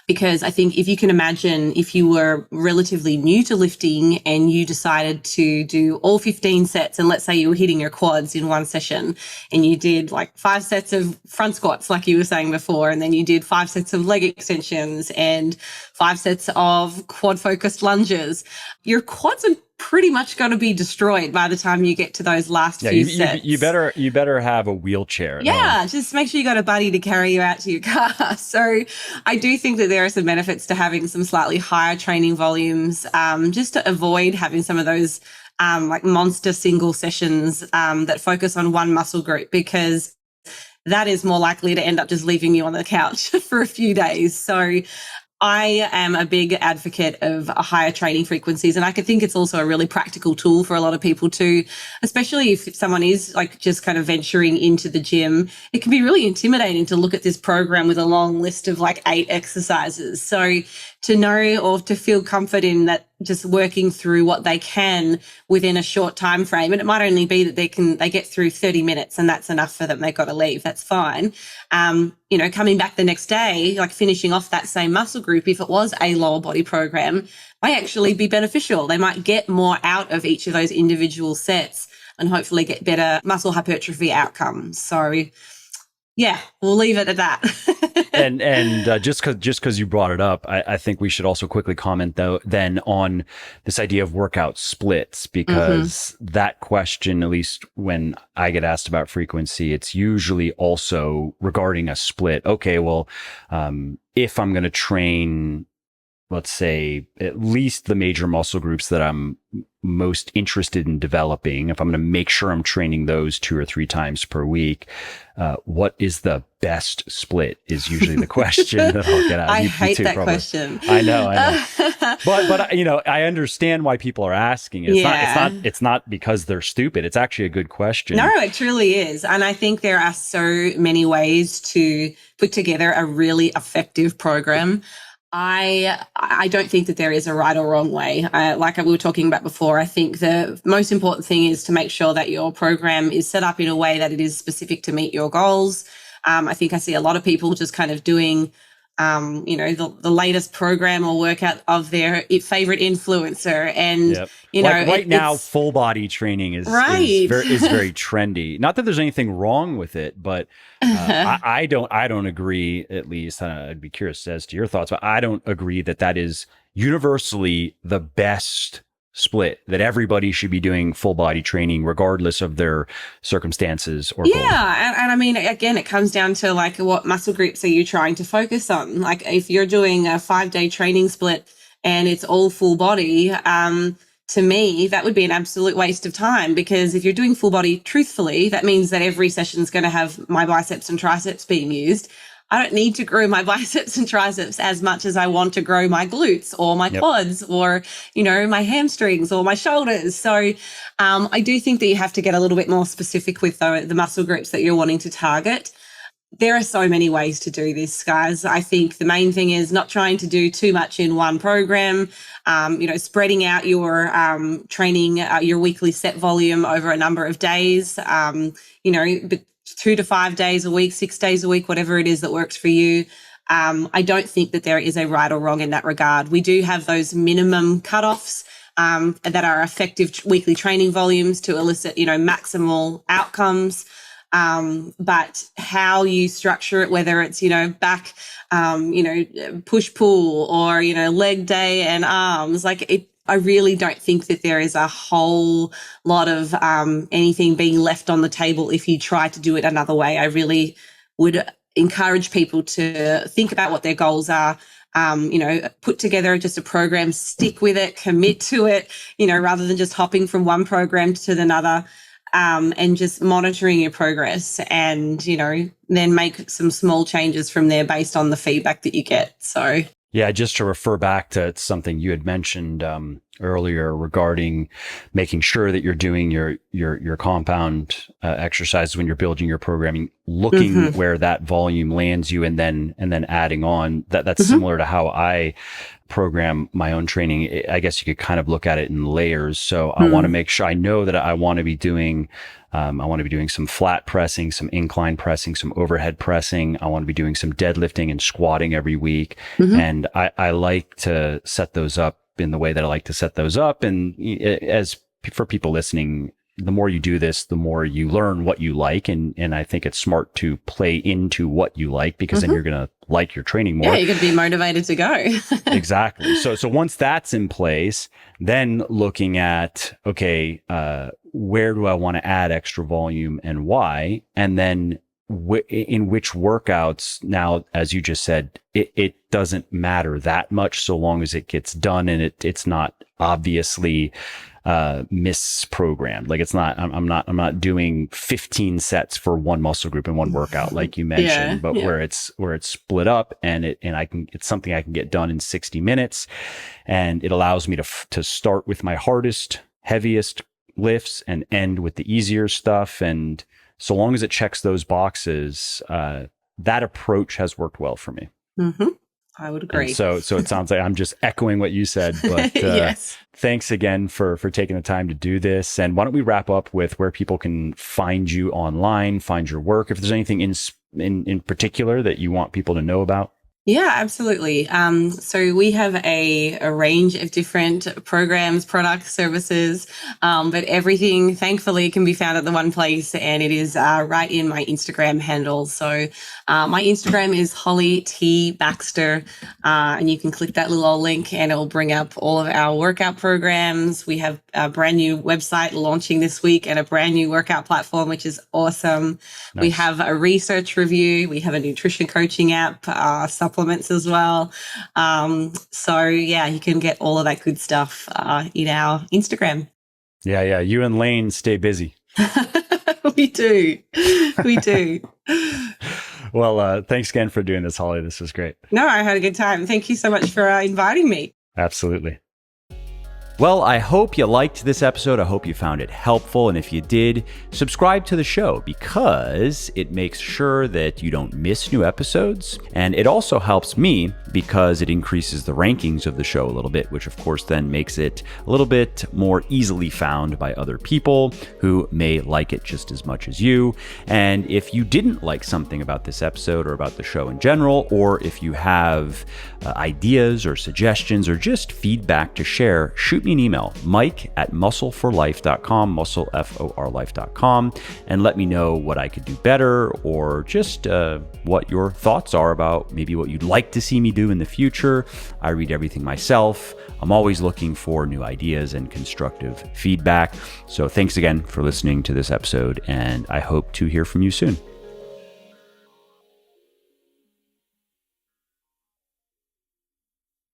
Because I think if you can imagine if you were relatively new to lifting and you decided to do all 15 sets, and let's say you were hitting your quads in one session and you did like 5 sets of front squats, like you were saying before, and then you did 5 sets of leg extensions and 5 sets of quad focused lunges, your quads are pretty much going to be destroyed by the time you get to those last few sets. You better have a wheelchair. Yeah, just make sure you got a buddy to carry you out to your car. So I do think that there are some benefits to having some slightly higher training volumes, just to avoid having some of those like monster single sessions that focus on one muscle group, because that is more likely to end up just leaving you on the couch for a few days. So I am a big advocate of higher training frequencies, and I could think it's also a really practical tool for a lot of people too, especially if someone is like just kind of venturing into the gym. It can be really intimidating to look at this program with a long list of like 8 exercises. So to know or to feel comfort in that, just working through what they can within a short time frame, and it might only be that they get through 30 minutes and that's enough for them. They've got to leave. That's fine. Coming back the next day, like finishing off that same muscle group, if it was a lower body program, might actually be beneficial. They might get more out of each of those individual sets and hopefully get better muscle hypertrophy outcomes. So yeah, we'll leave it at that. and just because you brought it up, I think we should also quickly comment though then on this idea of workout splits, because that question, at least when I get asked about frequency, it's usually also regarding a split. Okay, well, if I'm going to train, let's say, at least the major muscle groups that I'm most interested in developing, if I'm going to make sure I'm training those 2 or 3 times per week, what is the best split is usually the question that I'll get out. I hate that question. I know. But I understand why people are asking. It's not because they're stupid. It's actually a good question. No, it truly is. And I think there are so many ways to put together a really effective program. I don't think that there is a right or wrong way. Like we were talking about before, I think the most important thing is to make sure that your program is set up in a way that it is specific to meet your goals. I think I see a lot of people just kind of doing, the latest program or workout of their favorite influencer. And, right now, full body training is very trendy. Not that there's anything wrong with it, but I don't agree, at least. I'd be curious as to your thoughts, but I don't agree that is universally the best split, that everybody should be doing full body training regardless of their circumstances or goals? Yeah. And I mean, again, it comes down to like what muscle groups are you trying to focus on? Like if you're doing a 5-day training split and it's all full body, to me, that would be an absolute waste of time, because if you're doing full body truthfully, that means that every session is going to have my biceps and triceps being used. I don't need to grow my biceps and triceps as much as I want to grow my glutes or my quads or, my hamstrings or my shoulders. So I do think that you have to get a little bit more specific with the muscle groups that you're wanting to target. There are so many ways to do this, guys. I think the main thing is not trying to do too much in one program, spreading out your training, your weekly set volume over a number of days, but 2 to 5 days a week, 6 days a week, whatever it is that works for you. I don't think that there is a right or wrong in that regard. We do have those minimum cutoffs that are effective weekly training volumes to elicit, maximal outcomes. But how you structure it, whether it's, back, push pull or, leg day and arms, I really don't think that there is a whole lot of anything being left on the table if you try to do it another way. I really would encourage people to think about what their goals are, put together just a program, stick with it, commit to it, rather than just hopping from one program to another. And just monitoring your progress and, then make some small changes from there based on the feedback that you get. So, yeah, just to refer back to something you had mentioned earlier regarding making sure that you're doing your compound exercises when you're building your programming, looking where that volume lands you, and then adding on. That's similar to how I program my own training. I guess you could kind of look at it in layers. So I want to make sure I know that I want to be doing some flat pressing, some incline pressing, some overhead pressing. I want to be doing some deadlifting and squatting every week. And I like to set those up in the way that I like to set those up. And as for people listening, the more you do this, the more you learn what you like. And I think it's smart to play into what you like, because then you're going to like your training more. Yeah, you're going to be motivated to go. Exactly. So once that's in place, then looking at, okay, where do I want to add extra volume and why? And then in which workouts. Now, as you just said, it doesn't matter that much so long as it gets done and it's not obviously misprogrammed. Like I'm not doing 15 sets for one muscle group in one workout, like you mentioned, but where it's split up and it's something I can get done in 60 minutes, and it allows me to start with my hardest, heaviest lifts and end with the easier stuff. And so long as it checks those boxes, that approach has worked well for me. I would agree. And so it sounds like I'm just echoing what you said, but yes. Thanks again for taking the time to do this. And why don't we wrap up with where people can find you online, find your work, if there's anything in particular that you want people to know about? Yeah, absolutely. So we have a range of different programs, products, services, but everything, thankfully, can be found at the one place, and it is right in my Instagram handle. So my Instagram is Holly T. Baxter, and you can click that little link and it will bring up all of our workout programs. We have a brand new website launching this week and a brand new workout platform, which is awesome. Nice. We have a research review. We have a nutrition coaching app, supplements as well. So yeah, you can get all of that good stuff in our Instagram. Yeah. You and Layne stay busy. We do. Well, thanks again for doing this, Holly. This was great. No, I had a good time. Thank you so much for inviting me. Absolutely. Well, I hope you liked this episode. I hope you found it helpful. And if you did, subscribe to the show, because it makes sure that you don't miss new episodes. And it also helps me because it increases the rankings of the show a little bit, which of course then makes it a little bit more easily found by other people who may like it just as much as you. And if you didn't like something about this episode or about the show in general, or if you have ideas or suggestions or just feedback to share, shoot me me an email, mike@muscleforlife.com, muscleforlife.com, and let me know what I could do better, or just what your thoughts are about maybe what you'd like to see me do in the future. I read everything myself. I'm always looking for new ideas and constructive feedback. So thanks again for listening to this episode, and I hope to hear from you soon.